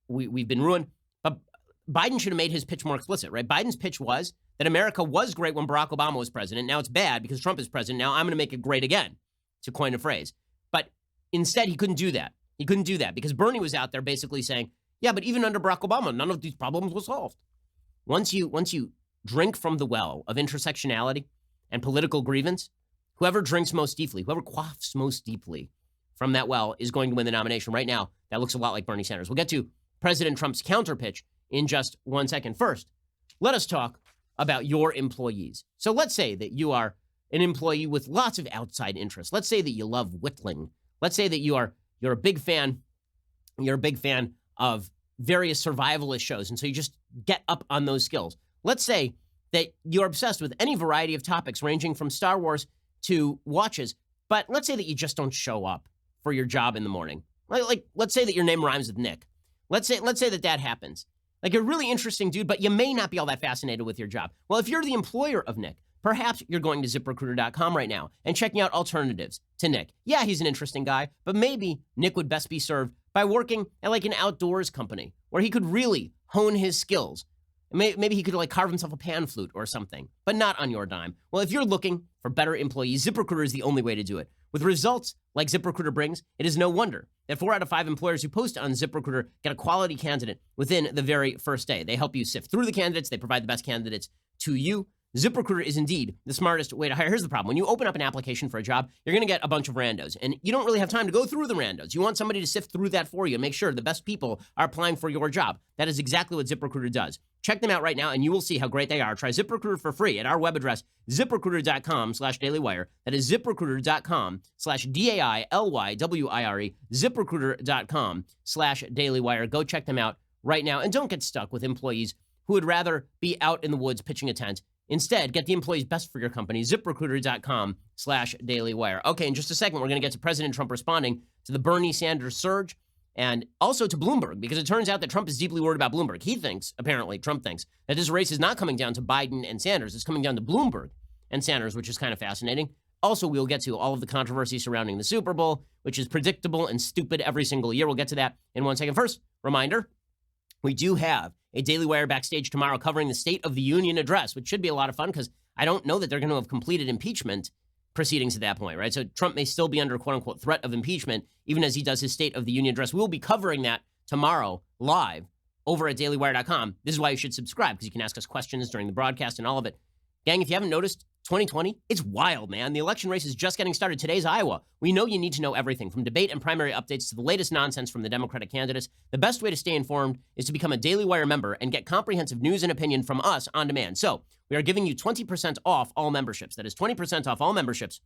We've been ruined. But Biden should have made his pitch more explicit, right? Biden's pitch was that America was great when Barack Obama was president. Now it's bad because Trump is president. Now I'm going to make it great again, to coin a phrase. But instead, he couldn't do that. He couldn't do that because Bernie was out there basically saying, yeah, but even under Barack Obama, none of these problems were solved. Once you drink from the well of intersectionality and political grievance, whoever drinks most deeply, whoever quaffs most deeply from that well is going to win the nomination. Right now, that looks a lot like Bernie Sanders. We'll get to President Trump's counter pitch in just 1 second. First, let us talk about your employees. So let's say that you are an employee with lots of outside interests. Let's say that you love whittling. Let's say that you're a big fan of various survivalist shows, and so you just get up on those skills. Let's say that you're obsessed with any variety of topics ranging from Star Wars to watches, but let's say that you just don't show up for your job in the morning. Like let's say that your name rhymes with Nick. Let's say that happens. Like you're a really interesting dude, but you may not be all that fascinated with your job. Well, if you're the employer of Nick, perhaps you're going to ZipRecruiter.com right now and checking out alternatives to Nick. Yeah, he's an interesting guy, but maybe Nick would best be served by working at like an outdoors company where he could really hone his skills. Maybe he could like carve himself a pan flute or something, but not on your dime. Well, if you're looking for better employees, ZipRecruiter is the only way to do it. With results like ZipRecruiter brings, it is no wonder that 4 out of 5 employers who post on ZipRecruiter get a quality candidate within the very first day. They help you sift through the candidates. They provide the best candidates to you. ZipRecruiter is indeed the smartest way to hire. Here's the problem. When you open up an application for a job, you're going to get a bunch of randos, and you don't really have time to go through the randos. You want somebody to sift through that for you and make sure the best people are applying for your job. That is exactly what ZipRecruiter does. Check them out right now, and you will see how great they are. Try ZipRecruiter for free at our web address, ZipRecruiter.com/dailywire. That is ZipRecruiter.com/DAILYWIRE, ZipRecruiter.com/dailywire. Go check them out right now, and don't get stuck with employees who would rather be out in the woods pitching a tent. Instead, get the employees best for your company, ZipRecruiter.com/dailywire. Okay, in just a second, we're going to get to President Trump responding to the Bernie Sanders surge and also to Bloomberg, because it turns out that Trump is deeply worried about Bloomberg. He thinks, apparently, Trump thinks, that this race is not coming down to Biden and Sanders. It's coming down to Bloomberg and Sanders, which is kind of fascinating. Also, we'll get to all of the controversy surrounding the Super Bowl, which is predictable and stupid every single year. We'll get to that in 1 second. First, reminder, we do have a Daily Wire backstage tomorrow covering the State of the Union address, which should be a lot of fun because I don't know that they're going to have completed impeachment proceedings at that point, right? So Trump may still be under quote-unquote threat of impeachment even as he does his State of the Union address. We'll be covering that tomorrow live over at dailywire.com. This is why you should subscribe, because you can ask us questions during the broadcast and all of it. Gang, if you haven't noticed, 2020, it's wild, man. The election race is just getting started. Today's Iowa. We know you need to know everything, from debate and primary updates to the latest nonsense from the Democratic candidates. The best way to stay informed is to become a Daily Wire member and get comprehensive news and opinion from us on demand. So we are giving you 20% off all memberships. That is 20% off all memberships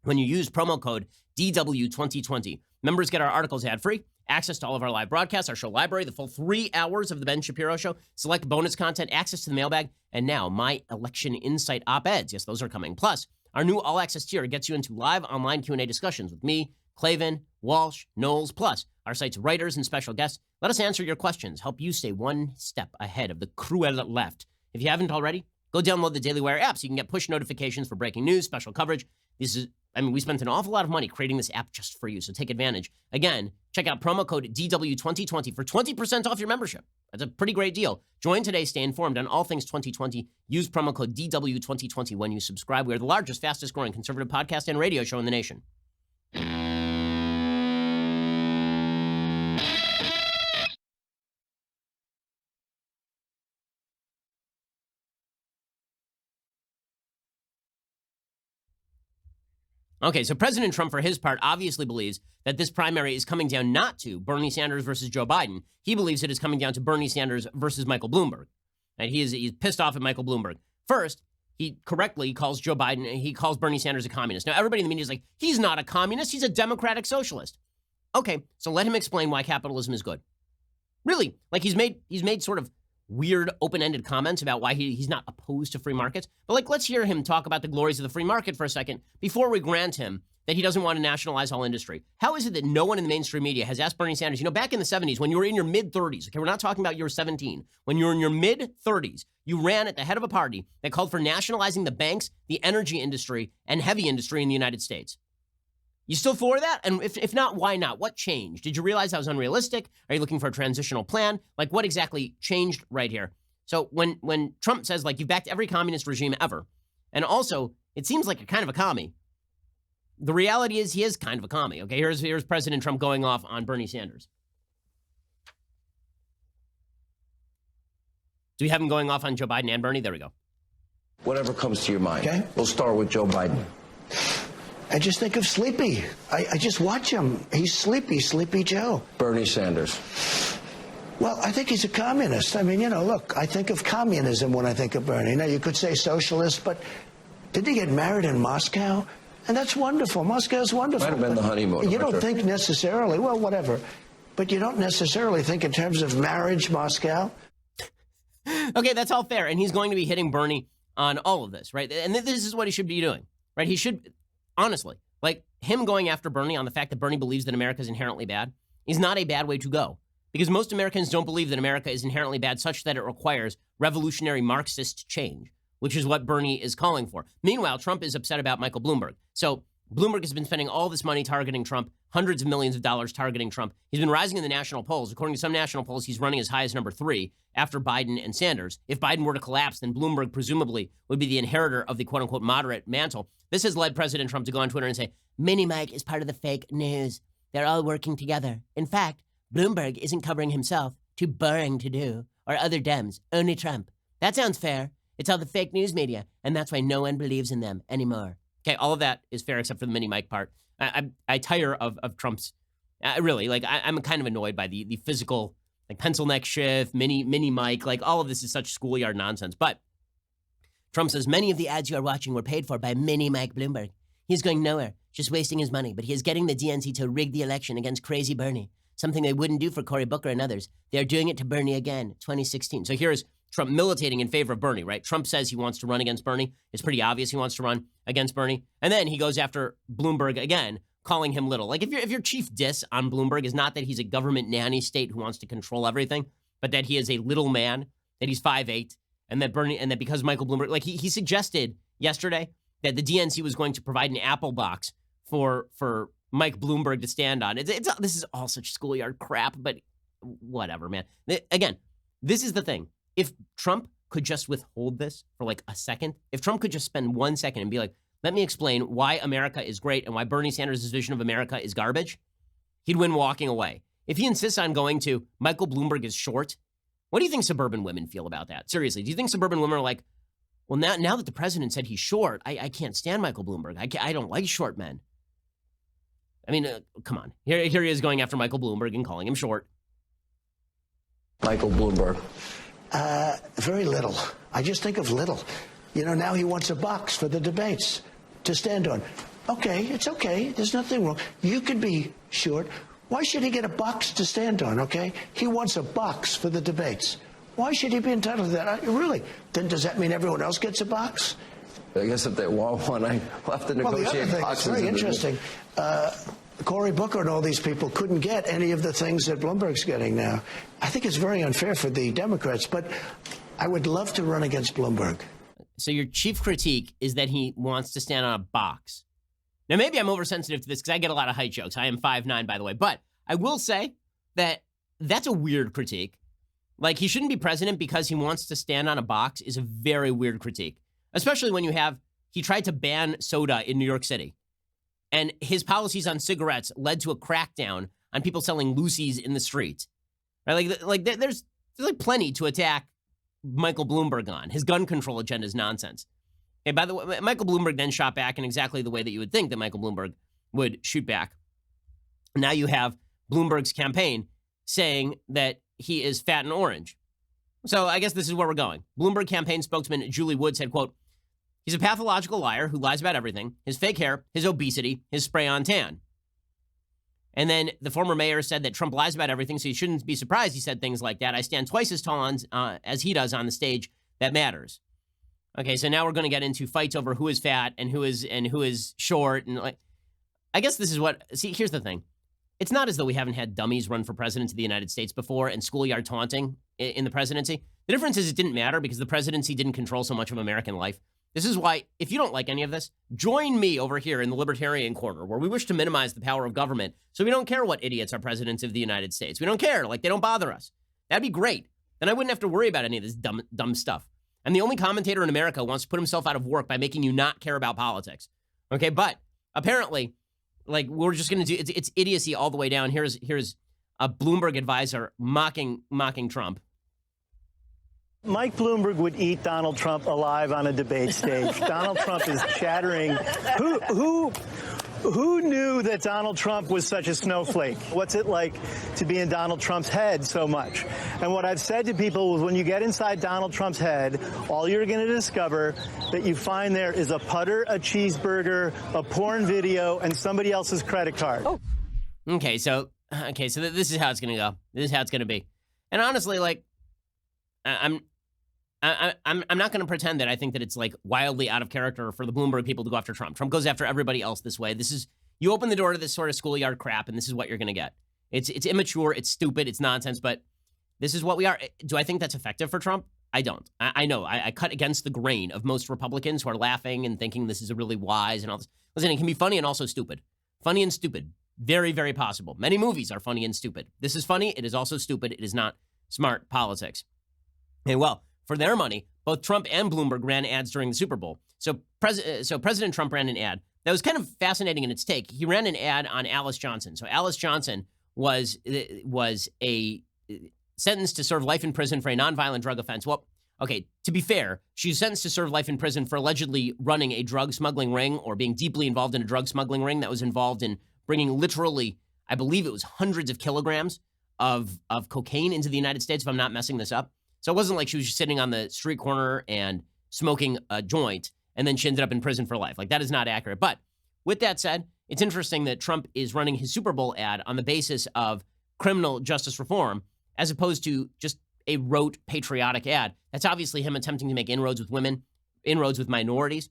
when you use promo code DW2020. Members get our articles ad-free, access to all of our live broadcasts, our show library, the full 3 hours of the Ben Shapiro Show, select bonus content, access to the mailbag, and now my election insight op-eds. Yes, those are coming. Plus, our new all-access tier gets you into live online Q&A discussions with me, Clavin, Walsh, Knowles, plus our site's writers and special guests. Let us answer your questions, help you stay one step ahead of the cruel left. If you haven't already, go download the Daily Wire app so you can get push notifications for breaking news, special coverage. We spent an awful lot of money creating this app just for you, so take advantage. Again, check out promo code DW2020 for 20% off your membership. That's a pretty great deal. Join today, stay informed on all things 2020. Use promo code DW2020 when you subscribe. We are the largest, fastest growing conservative podcast and radio show in the nation. Okay, so President Trump, for his part, obviously believes that this primary is coming down not to Bernie Sanders versus Joe Biden. He believes it is coming down to Bernie Sanders versus Michael Bloomberg. And he's pissed off at Michael Bloomberg. First, he correctly calls Joe Biden, he calls Bernie Sanders a communist. Now, everybody in the media is like, he's not a communist, he's a democratic socialist. Okay, so let him explain why capitalism is good. Really, like he's made sort of weird open-ended comments about why he's not opposed to free markets. But like, let's hear him talk about the glories of the free market for a second before we grant him that he doesn't want to nationalize all industry. How is it that no one in the mainstream media has asked Bernie Sanders, back in the 70s when you were in your mid-30s, okay, we're not talking about you were 17, when you were in your mid-30s, you ran at the head of a party that called for nationalizing the banks, the energy industry, and heavy industry in the United States. You still for that? And if not, why not? What changed? Did you realize that was unrealistic? Are you looking for a transitional plan? Like, what exactly changed right here? So when Trump says, like, you've backed every communist regime ever, and also, it seems like you're kind of a commie. The reality is he is kind of a commie, okay? Here's President Trump going off on Bernie Sanders. Do we have him going off on Joe Biden and Bernie? There we go. Whatever comes to your mind. Okay. We'll start with Joe Biden. I just think of Sleepy. I just watch him. He's Sleepy, Sleepy Joe. Bernie Sanders. Well, I think he's a communist. I mean, look, I think of communism when I think of Bernie. Now, you could say socialist, but didn't he get married in Moscow? And that's wonderful. Moscow's wonderful. Might have been the honeymoon. You don't think necessarily, well, whatever, but you don't necessarily think in terms of marriage, Moscow. Okay, that's all fair. And he's going to be hitting Bernie on all of this, right? And this is what he should be doing, right? He should, honestly, like him going after Bernie on the fact that Bernie believes that America is inherently bad is not a bad way to go. Because most Americans don't believe that America is inherently bad such that it requires revolutionary Marxist change, which is what Bernie is calling for. Meanwhile, Trump is upset about Michael Bloomberg. So Bloomberg has been spending all this money targeting Trump hundreds of millions of dollars targeting Trump. He's been rising in the national polls. According to some national polls, he's running as high as number 3 after Biden and Sanders. If Biden were to collapse, then Bloomberg presumably would be the inheritor of the quote-unquote moderate mantle. This has led President Trump to go on Twitter and say, Mini Mike is part of the fake news. They're all working together. In fact, Bloomberg isn't covering himself. Too boring to do. Or other Dems. Only Trump. That sounds fair. It's all the fake news media, and that's why no one believes in them anymore. Okay, all of that is fair except for the Mini Mike part. I tire of Trump's, really, like, I'm kind of annoyed by the physical, like, pencil neck shift, Mini Mike, like, all of this is such schoolyard nonsense. But Trump says, many of the ads you are watching were paid for by Mini Mike Bloomberg. He's going nowhere, just wasting his money, but he is getting the DNC to rig the election against crazy Bernie, something they wouldn't do for Cory Booker and others. They are doing it to Bernie again, 2016. So here's Trump militating in favor of Bernie, right? Trump says he wants to run against Bernie. It's pretty obvious he wants to run against Bernie. And then he goes after Bloomberg again, calling him little. Like, if your chief diss on Bloomberg is not that he's a government nanny state who wants to control everything, but that he is a little man, that he's 5'8", and that because Michael Bloomberg, like he suggested yesterday that the DNC was going to provide an Apple box for Mike Bloomberg to stand on. This is all such schoolyard crap, but whatever, man. Again, this is the thing. If Trump could just withhold this for like a second, if Trump could just spend 1 second and be like, let me explain why America is great and why Bernie Sanders' vision of America is garbage, he'd win walking away. If he insists on going to Michael Bloomberg is short, what do you think suburban women feel about that? Seriously, do you think suburban women are like, well, now that the president said he's short, I can't stand Michael Bloomberg. I don't like short men. I mean, come on. Here he is going after Michael Bloomberg and calling him short. Michael Bloomberg. Very little. I just think of little. You know, now he wants a box for the debates to stand on. Okay, it's okay. There's nothing wrong. You could be short. Why should he get a box to stand on, okay? He wants a box for the debates. Why should he be entitled to that? Really? Then does that mean everyone else gets a box? I guess if they want one, I will have to negotiate well, the other thing boxes. That's very interesting. Cory Booker and all these people couldn't get any of the things that Bloomberg's getting now. I think it's very unfair for the Democrats, but I would love to run against Bloomberg. So your chief critique is that he wants to stand on a box. Now, maybe I'm oversensitive to this because I get a lot of height jokes. I am 5'9", by the way. But I will say that that's a weird critique. Like, he shouldn't be president because he wants to stand on a box is a very weird critique, especially when he tried to ban soda in New York City. And his policies on cigarettes led to a crackdown on people selling Lucy's in the street. Right? Like there's like plenty to attack Michael Bloomberg on. His gun control agenda is nonsense. Okay, by the way, Michael Bloomberg then shot back in exactly the way that you would think that Michael Bloomberg would shoot back. Now you have Bloomberg's campaign saying that he is fat and orange. So I guess this is where we're going. Bloomberg campaign spokesman Julie Wood said, quote, he's a pathological liar who lies about everything, his fake hair, his obesity, his spray-on tan. And then the former mayor said that Trump lies about everything, so you shouldn't be surprised he said things like that. I stand twice as tall as he does on the stage. That matters. Okay, so now we're going to get into fights over who is fat and who is short. And like, I guess this is here's the thing. It's not as though we haven't had dummies run for president of the United States before and schoolyard taunting in the presidency. The difference is it didn't matter because the presidency didn't control so much of American life. This is why, if you don't like any of this, join me over here in the libertarian corner where we wish to minimize the power of government so we don't care what idiots are presidents of the United States. We don't care. Like, they don't bother us. That'd be great. Then I wouldn't have to worry about any of this dumb stuff. I'm the only commentator in America who wants to put himself out of work by making you not care about politics. Okay, but apparently, like, we're just going to do, it's idiocy all the way down. Here's a Bloomberg advisor mocking Trump. Mike Bloomberg would eat Donald Trump alive on a debate stage. Donald Trump is chattering. Who knew that Donald Trump was such a snowflake? What's it like to be in Donald Trump's head so much? And what I've said to people is when you get inside Donald Trump's head, all you're going to discover that you find there is a putter, a cheeseburger, a porn video, and somebody else's credit card. Oh. Okay, so this is how it's going to go. This is how it's going to be. And honestly, like, I'm not going to pretend that I think that it's like wildly out of character for the Bloomberg people to go after Trump. Trump goes after everybody else this way. You open the door to this sort of schoolyard crap, and this is what you're going to get. It's immature, it's stupid, it's nonsense, but this is what we are. Do I think that's effective for Trump? I don't. I know. I cut against the grain of most Republicans who are laughing and thinking this is a really wise and all this. Listen, it can be funny and also stupid. Funny and stupid. Very, very possible. Many movies are funny and stupid. This is funny. It is also stupid. It is not smart politics. And well, for their money, both Trump and Bloomberg ran ads during the Super Bowl. So President Trump ran an ad that was kind of fascinating in its take. He ran an ad on Alice Johnson. So Alice Johnson was a sentenced to serve life in prison for a nonviolent drug offense. Well, okay, to be fair, she was sentenced to serve life in prison for allegedly running a drug smuggling ring or being deeply involved in a drug smuggling ring that was involved in bringing literally, I believe it was hundreds of kilograms of cocaine into the United States, if I'm not messing this up. So it wasn't like she was just sitting on the street corner and smoking a joint and then she ended up in prison for life. Like, that is not accurate. But with that said, it's interesting that Trump is running his Super Bowl ad on the basis of criminal justice reform as opposed to just a rote patriotic ad. That's obviously him attempting to make inroads with women, inroads with minorities.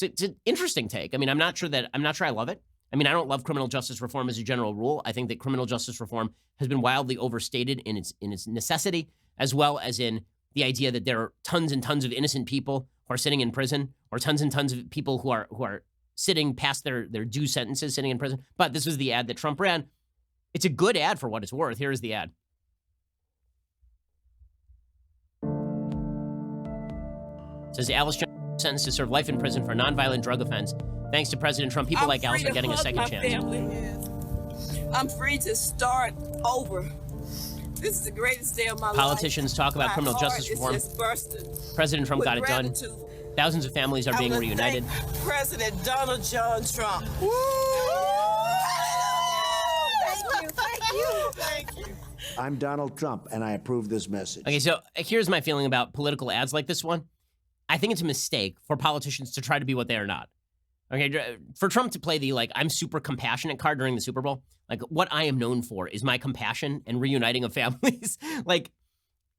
It's an interesting take. I mean, I'm not sure I love it. I mean, I don't love criminal justice reform as a general rule. I think that criminal justice reform has been wildly overstated in its necessity, as well as in the idea that there are tons and tons of innocent people who are sitting in prison, or tons and tons of people who are sitting past their due sentences, sitting in prison. But this was the ad that Trump ran. It's a good ad for what it's worth. Here is the ad. It says Alice Johnson sentenced to serve life in prison for a nonviolent drug offense. Thanks to President Trump, people like Alice are getting a second chance. I'm free to start over. This is the greatest day of my life. Politicians talk about criminal justice reform. President Trump got it done. Thousands of families are being reunited. President Donald John Trump. Woo! Thank you. I'm Donald Trump, and I approve this message. Okay, so here's my feeling about political ads like this one. I think it's a mistake for politicians to try to be what they are not. Okay, for Trump to play the, like, I'm super compassionate card during the Super Bowl, like, what I am known for is my compassion and reuniting of families. Like,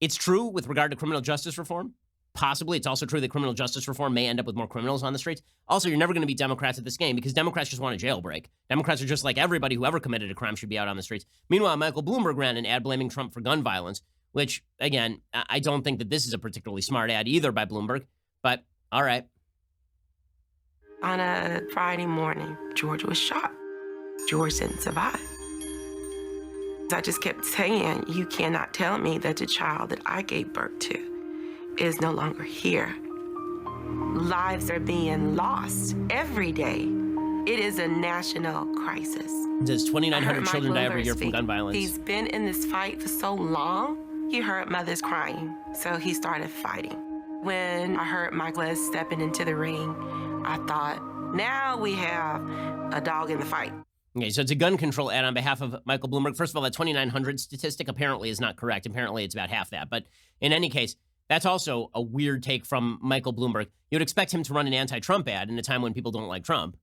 it's true with regard to criminal justice reform. Possibly. It's also true that criminal justice reform may end up with more criminals on the streets. Also, you're never going to beat Democrats at this game because Democrats just want a jailbreak. Democrats are just like everybody who ever committed a crime should be out on the streets. Meanwhile, Michael Bloomberg ran an ad blaming Trump for gun violence, which, again, I don't think that this is a particularly smart ad either by Bloomberg, but all right. On a Friday morning, George was shot. George didn't survive. I just kept saying, you cannot tell me that the child that I gave birth to is no longer here. Lives are being lost every day. It is a national crisis. There's 2,900 children die every year from gun violence. He's been in this fight for so long, he heard mothers crying, so he started fighting. When I heard Mike Les stepping into the ring, I thought, now we have a dog in the fight. Okay, so it's a gun control ad on behalf of Michael Bloomberg. First of all, that 2,900 statistic apparently is not correct. Apparently, it's about half that. But in any case, that's also a weird take from Michael Bloomberg. You would expect him to run an anti-Trump ad in a time when people don't like Trump.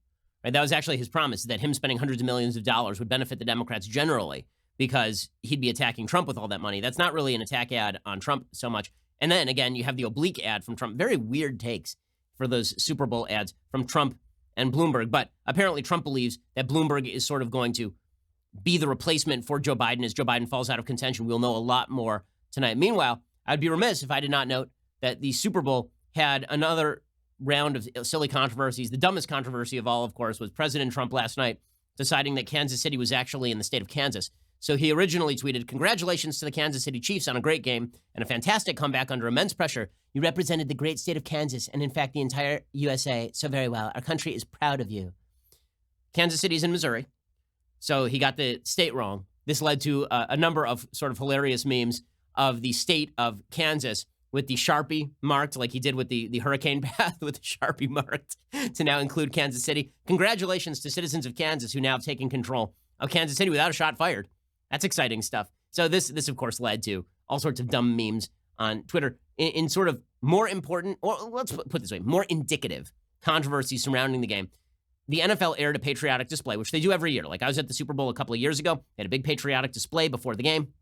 Right? That was actually his promise, that him spending hundreds of millions of dollars would benefit the Democrats generally because he'd be attacking Trump with all that money. That's not really an attack ad on Trump so much. And then, again, you have the oblique ad from Trump. Very weird takes for those Super Bowl ads from Trump and Bloomberg. But apparently Trump believes that Bloomberg is sort of going to be the replacement for Joe Biden as Joe Biden falls out of contention. We'll know a lot more tonight. Meanwhile, I'd be remiss if I did not note that the Super Bowl had another round of silly controversies. The dumbest controversy of all, of course, was President Trump last night deciding that Kansas City was actually in the state of Kansas. So he originally tweeted, "Congratulations to the Kansas City Chiefs on a great game and a fantastic comeback under immense pressure. You represented the great state of Kansas and, in fact, the entire USA so very well. Our country is proud of you." Kansas City is in Missouri, so he got the state wrong. This led to a number of sort of hilarious memes of the state of Kansas with the Sharpie marked, like he did with the hurricane path, with the Sharpie marked to now include Kansas City. Congratulations to citizens of Kansas who now have taken control of Kansas City without a shot fired. That's exciting stuff. So this of course, led to all sorts of dumb memes on Twitter in sort of more important, or let's put it this way, more indicative controversies surrounding the game. The NFL aired a patriotic display, which they do every year. Like, I was at the Super Bowl a couple of years ago. They had a big patriotic display before the game.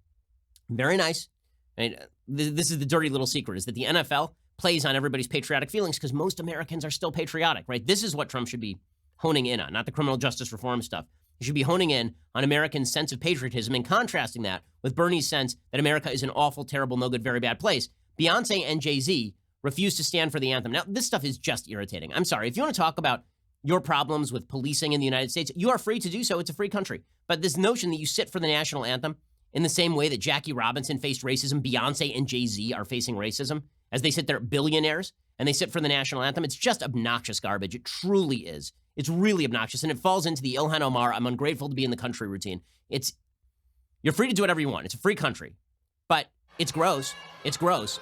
Very nice. And this is the dirty little secret, is that the NFL plays on everybody's patriotic feelings because most Americans are still patriotic, right? This is what Trump should be honing in on, not the criminal justice reform stuff. He should be honing in on Americans' sense of patriotism and contrasting that with Bernie's sense that America is an awful, terrible, no good, very bad place. Beyonce and Jay-Z refuse to stand for the anthem. Now, this stuff is just irritating. I'm sorry. If you want to talk about your problems with policing in the United States, you are free to do so. It's a free country. But this notion that you sit for the national anthem in the same way that Jackie Robinson faced racism, Beyonce and Jay-Z are facing racism, as they sit there billionaires and they sit for the national anthem, it's just obnoxious garbage. It truly is. It's really obnoxious. And it falls into the Ilhan Omar, I'm ungrateful to be in the country routine. You're free to do whatever you want. It's a free country. But it's gross. It's gross.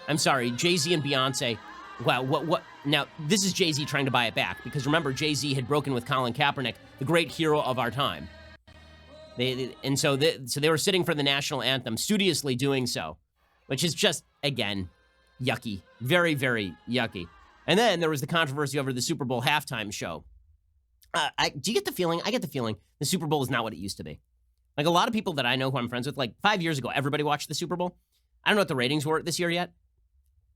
I'm sorry, Jay-Z and Beyonce. Wow, what? Now, this is Jay-Z trying to buy it back, because remember, Jay-Z had broken with Colin Kaepernick, the great hero of our time. So they were sitting for the national anthem, studiously doing so, which is just, again, yucky. Very, very yucky. And then there was the controversy over the Super Bowl halftime show. Do you get the feeling? I get the feeling the Super Bowl is not what it used to be. Like, a lot of people that I know who I'm friends with, like 5 years ago, everybody watched the Super Bowl. I don't know what the ratings were this year yet.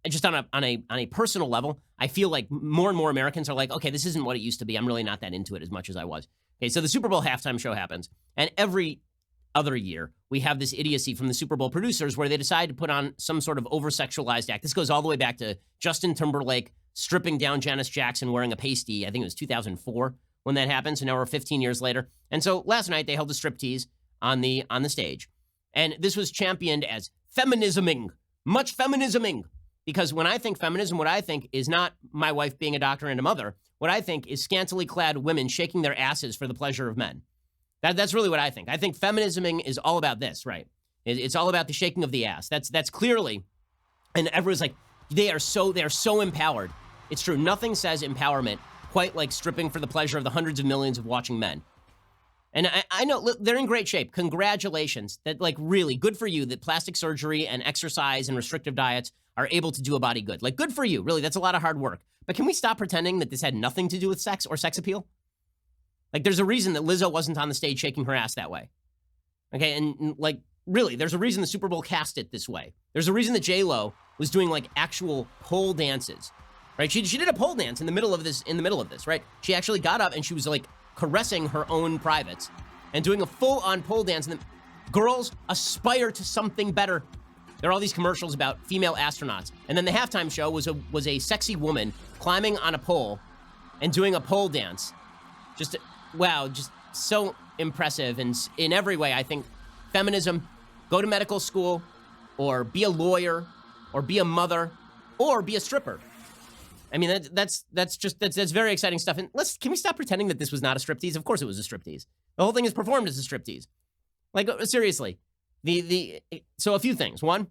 Just on a personal level, I feel like more and more Americans are like, okay, this isn't what it used to be. I'm really not that into it as much as I was. Okay, so the Super Bowl halftime show happens, and every other year we have this idiocy from the Super Bowl producers where they decide to put on some sort of over-sexualized act. This goes all the way back to Justin Timberlake stripping down Janis Jackson wearing a pasty. I think it was 2004 when that happened, so now we're 15 years later. And so last night they held a striptease on the stage, and this was championed as feminisming, much feminisming. Because when I think feminism, what I think is not my wife being a doctor and a mother. What I think is scantily clad women shaking their asses for the pleasure of men. That's really what I think. I think feminisming is all about this, right? It's all about the shaking of the ass. That's clearly, and everyone's like, they are so empowered. It's true. Nothing says empowerment quite like stripping for the pleasure of the hundreds of millions of watching men. And I know, look, they're in great shape. Congratulations. That, like, really good for you that plastic surgery and exercise and restrictive diets are able to do a body good. Like, good for you. Really, that's a lot of hard work. But can we stop pretending that this had nothing to do with sex or sex appeal? Like, there's a reason that Lizzo wasn't on the stage shaking her ass that way. Okay, and like, really, there's a reason the Super Bowl cast it this way. There's a reason that J-Lo was doing, like, actual pole dances, right? She did a pole dance in the middle of this, right? She actually got up and she was, like, caressing her own privates and doing a full-on pole dance. And then girls aspire to something better. There are all these commercials about female astronauts. And then the halftime show was a sexy woman climbing on a pole and doing a pole dance. Just, wow, just so impressive. And in every way, I think feminism, go to medical school, or be a lawyer, or be a mother, or be a stripper. I mean, that's very exciting stuff. And can we stop pretending that this was not a striptease? Of course it was a striptease. The whole thing is performed as a striptease. Like, seriously. So a few things. One,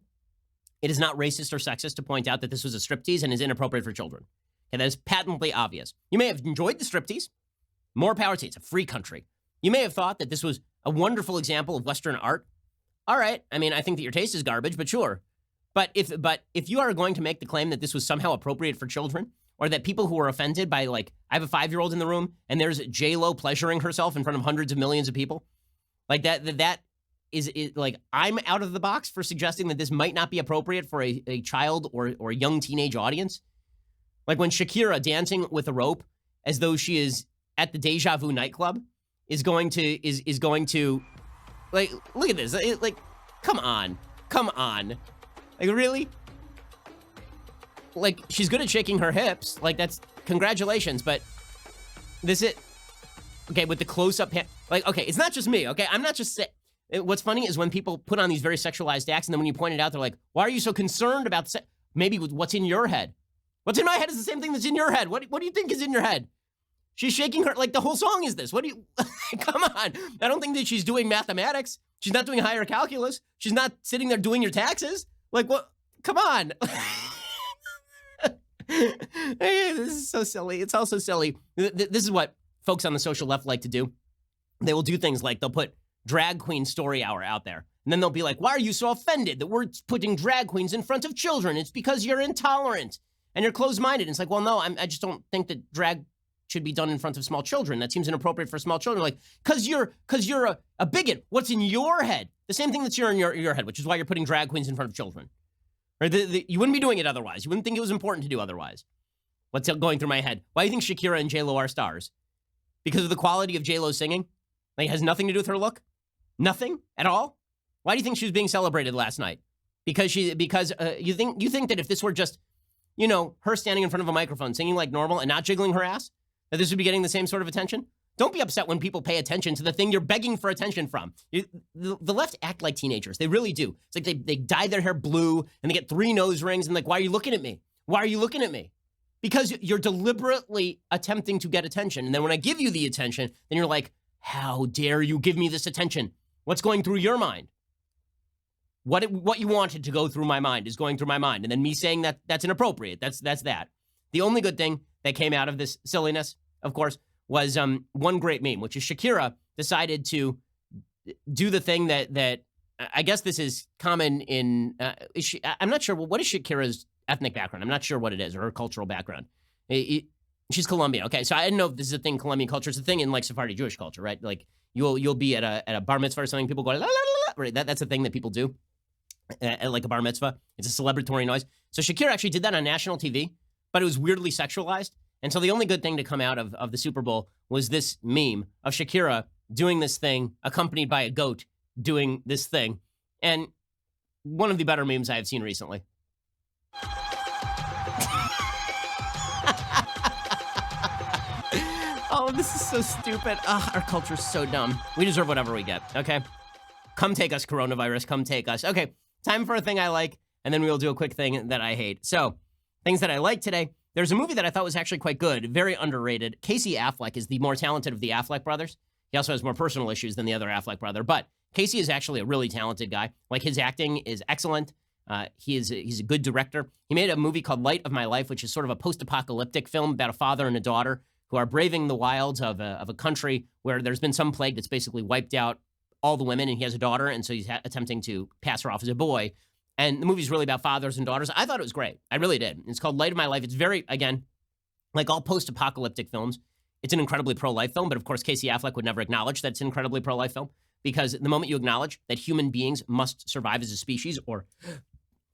it is not racist or sexist to point out that this was a striptease and is inappropriate for children. And that is patently obvious. You may have enjoyed the striptease. More power to you. It's a free country. You may have thought that this was a wonderful example of Western art. All right. I mean, I think that your taste is garbage, but sure. But if you are going to make the claim that this was somehow appropriate for children, or that people who are offended by, like, I have a 5-year-old in the room and there's J-Lo pleasuring herself in front of hundreds of millions of people, like that is like, I'm out of the box for suggesting that this might not be appropriate for a child or a young teenage audience. Like when Shapiro dancing with a rope as though she is at the Déjà Vu nightclub is going to like, look at this. Like, come on. Like, really? Like, she's good at shaking her hips. Like, that's, congratulations, but this is, okay, with the close-up, like, okay, it's not just me, okay? I'm not just saying, what's funny is when people put on these very sexualized acts, and then when you point it out, they're like, why are you so concerned about maybe what's in your head? What's in my head is the same thing that's in your head. What do you think is in your head? She's shaking her, like, the whole song is this. What do you, come on. I don't think that she's doing mathematics. She's not doing higher calculus. She's not sitting there doing your taxes. Like, what? Come on. This is so silly. It's also silly. This is what folks on the social left like to do. They will do things like they'll put drag queen story hour out there. And then they'll be like, why are you so offended that we're putting drag queens in front of children? It's because you're intolerant and you're closed-minded. And it's like, well, no, I just don't think that drag should be done in front of small children. That seems inappropriate for small children. Like, because you're a bigot. What's in your head? The same thing that's in your head, which is why you're putting drag queens in front of children. Right? You wouldn't be doing it otherwise. You wouldn't think it was important to do otherwise. What's going through my head? Why do you think Shakira and J-Lo are stars? Because of the quality of J-Lo singing? Like, it has nothing to do with her look? Nothing at all? Why do you think she was being celebrated last night? Because you think that if this were just, her standing in front of a microphone singing like normal and not jiggling her ass, that this would be getting the same sort of attention? Don't be upset when people pay attention to the thing you're begging for attention from. The left act like teenagers. They really do. It's like they dye their hair blue and they get 3 nose rings and like, why are you looking at me? Why are you looking at me? Because you're deliberately attempting to get attention. And then when I give you the attention, then you're like, how dare you give me this attention? What's going through your mind? What you wanted to go through my mind is going through my mind. And then me saying that that's inappropriate. That's that. The only good thing that came out of this silliness, of course, was one great meme, which is Shapiro decided to do the thing that I guess this is common in, I'm not sure, what is Shakira's ethnic background? I'm not sure what it is, or her cultural background. She's Colombian. Okay, so I didn't know if this is a thing in Colombian culture. It's a thing in like Sephardi Jewish culture, right? Like you'll be at a bar mitzvah or something, people go, la, la, la, la, right? That's a thing that people do at like a bar mitzvah. It's a celebratory noise. So Shakira actually did that on national TV, but it was weirdly sexualized. And so the only good thing to come out of the Super Bowl was this meme of Shakira doing this thing, accompanied by a goat doing this thing. And one of the better memes I have seen recently. Oh, this is so stupid. Our culture's so dumb. We deserve whatever we get, okay? Come take us, coronavirus. Come take us. Okay, time for a thing I like, and then we'll do a quick thing that I hate. So, things that I like today. There's a movie that I thought was actually quite good, very underrated. Casey Affleck is the more talented of the Affleck brothers. He also has more personal issues than the other Affleck brother, but Casey is actually a really talented guy. Like, his acting is excellent. He's a good director. He made a movie called Light of My Life, which is sort of a post-apocalyptic film about a father and a daughter who are braving the wilds of a country where there's been some plague that's basically wiped out all the women, and he has a daughter, and so he's attempting to pass her off as a boy. And the movie's really about fathers and daughters. I thought it was great. I really did. It's called Light of My Life. It's very, again, like all post-apocalyptic films, it's an incredibly pro-life film, but of course Casey Affleck would never acknowledge that it's an incredibly pro-life film, because the moment you acknowledge that human beings must survive as a species, or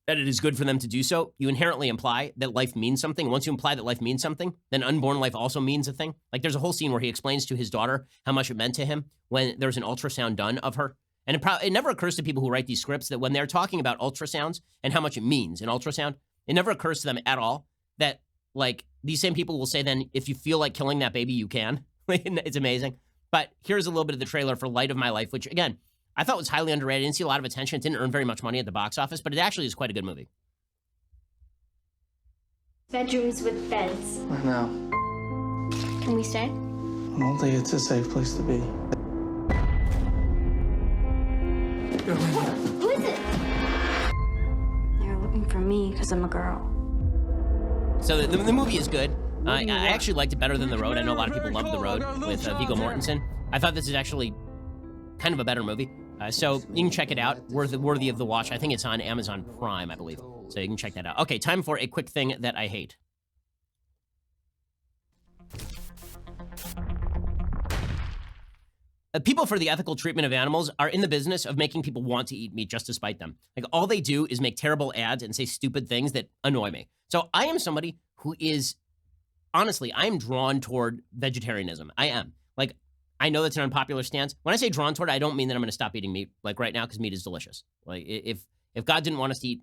that it is good for them to do so, you inherently imply that life means something. Once you imply that life means something, then unborn life also means a thing. Like, there's a whole scene where he explains to his daughter how much it meant to him when there was an ultrasound done of her. And it never occurs to people who write these scripts that when they're talking about ultrasounds and how much it means in ultrasound, it never occurs to them at all that, like, these same people will say then, if you feel like killing that baby, you can. It's amazing. But here's a little bit of the trailer for Light of My Life, which, again, I thought was highly underrated. I didn't see a lot of attention. It didn't earn very much money at the box office, but it actually is quite a good movie. Bedrooms with beds. I know. Can we stay? I don't think it's a safe place to be. Who is it? They're looking for me because I'm a girl. So the movie is good. I actually liked it better than The Road. I know a lot of people love The Road with Viggo Mortensen. I thought this is actually kind of a better movie. So you can check it out. Worthy of the watch. I think it's on Amazon Prime, I believe. So you can check that out. Okay, time for a quick thing that I hate. People for the ethical treatment of animals are in the business of making people want to eat meat just to spite them. Like, all they do is make terrible ads and say stupid things that annoy me. So I am somebody who is, honestly, I am drawn toward vegetarianism. I am. Like, I know that's an unpopular stance. When I say drawn toward it, I don't mean that I'm going to stop eating meat, like right now, because meat is delicious. Like, if God didn't want us to eat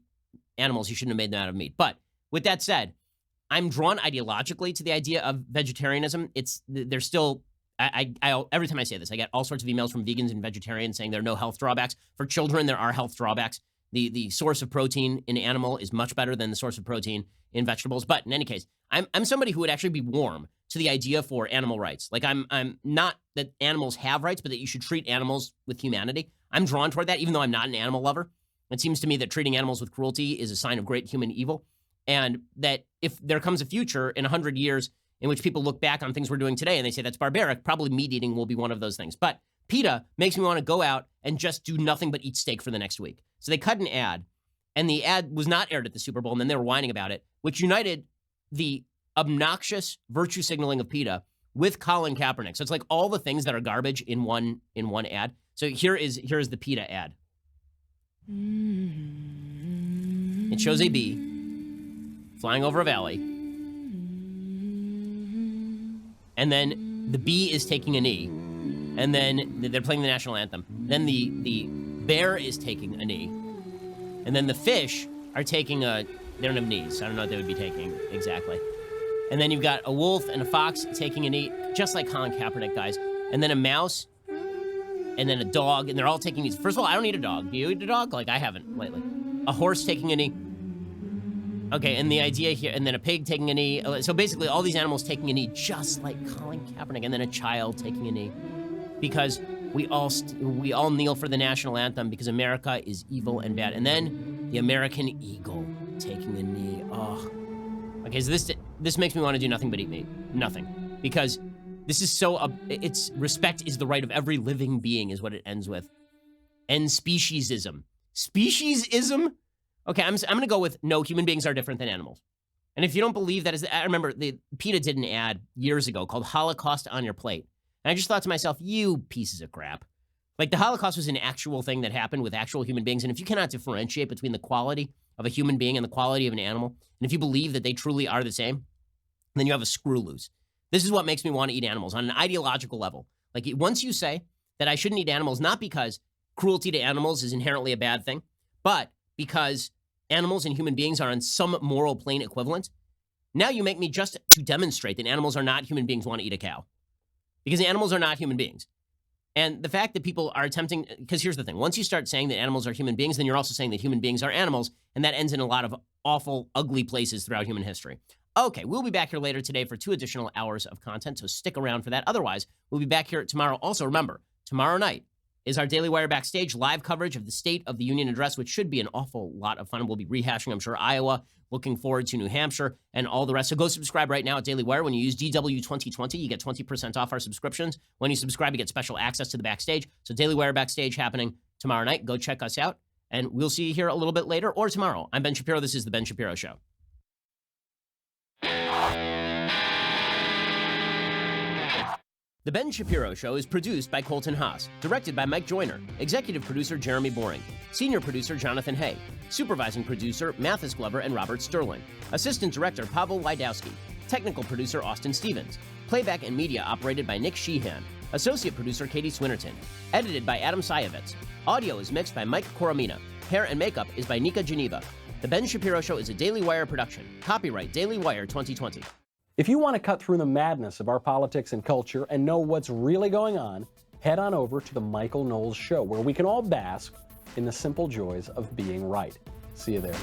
animals, he shouldn't have made them out of meat. But with that said, I'm drawn ideologically to the idea of vegetarianism. There's still, I every time I say this, I get all sorts of emails from vegans and vegetarians saying there are no health drawbacks. For children, there are health drawbacks. The source of protein in animal is much better than the source of protein in vegetables. But in any case, I'm somebody who would actually be warm to the idea for animal rights. Like, I'm not that animals have rights, but that you should treat animals with humanity. I'm drawn toward that, even though I'm not an animal lover. It seems to me that treating animals with cruelty is a sign of great human evil. And that if there comes a future in 100 years in which people look back on things we're doing today and they say that's barbaric, probably meat eating will be one of those things. But PETA makes me want to go out and just do nothing but eat steak for the next week. So they cut an ad, and the ad was not aired at the Super Bowl, and then they were whining about it, which united the obnoxious virtue signaling of PETA with Colin Kaepernick. So it's like all the things that are garbage in one ad. So here is the PETA ad. It shows a bee flying over a valley, and then the bee is taking a knee, and then they're playing the national anthem. Then the bear is taking a knee, and then the fish are taking they don't have knees. I don't know what they would be taking exactly. And then you've got a wolf and a fox taking a knee, just like Colin Kaepernick, guys. And then a mouse, and then a dog, and they're all taking knees. First of all, I don't eat a dog. Do you eat a dog? Like, I haven't lately. A horse taking a knee. Okay, and the idea here, and then a pig taking a knee. So basically, all these animals taking a knee, just like Colin Kaepernick, and then a child taking a knee. Because we all kneel for the national anthem because America is evil and bad. And then the American eagle taking a knee. Oh. Okay, so this makes me want to do nothing but eat meat. Nothing. Because this is so, it's respect is the right of every living being is what it ends with. End speciesism. Speciesism? Okay, I'm going to go with no, human beings are different than animals. And if you don't believe that, I remember the PETA did an ad years ago called Holocaust on Your Plate. And I just thought to myself, you pieces of crap. Like, the Holocaust was an actual thing that happened with actual human beings. And if you cannot differentiate between the quality of a human being and the quality of an animal, and if you believe that they truly are the same, then you have a screw loose. This is what makes me want to eat animals on an ideological level. Like, once you say that I shouldn't eat animals, not because cruelty to animals is inherently a bad thing, but because animals and human beings are on some moral plane equivalent, now you make me just to demonstrate that animals are not human beings want to eat a cow. Because animals are not human beings. And the fact that people are attempting, because here's the thing, once you start saying that animals are human beings, then you're also saying that human beings are animals, and that ends in a lot of awful, ugly places throughout human history. Okay, we'll be back here later today for 2 additional hours of content, so stick around for that. Otherwise, we'll be back here tomorrow. Also, remember, tomorrow night is our Daily Wire Backstage live coverage of the State of the Union address, which should be an awful lot of fun. We'll be rehashing, I'm sure, Iowa, looking forward to New Hampshire, and all the rest. So go subscribe right now at Daily Wire. When you use DW2020, you get 20% off our subscriptions. When you subscribe, you get special access to the Backstage. So Daily Wire Backstage happening tomorrow night. Go check us out, and we'll see you here a little bit later or tomorrow. I'm Ben Shapiro. This is The Ben Shapiro Show. The Ben Shapiro Show is produced by Colton Haas, directed by Mike Joyner, executive producer Jeremy Boring, senior producer Jonathan Hay, supervising producer Mathis Glover and Robert Sterling, assistant director Pavel Wydowski, technical producer Austin Stevens, playback and media operated by Nick Sheehan, associate producer Katie Swinnerton, edited by Adam Sayevitz. Audio is mixed by Mike Coromina. Hair and makeup is by Nika Geneva. The Ben Shapiro Show is a Daily Wire production. Copyright Daily Wire 2020. If you want to cut through the madness of our politics and culture and know what's really going on, head on over to The Michael Knowles Show, where we can all bask in the simple joys of being right. See you there.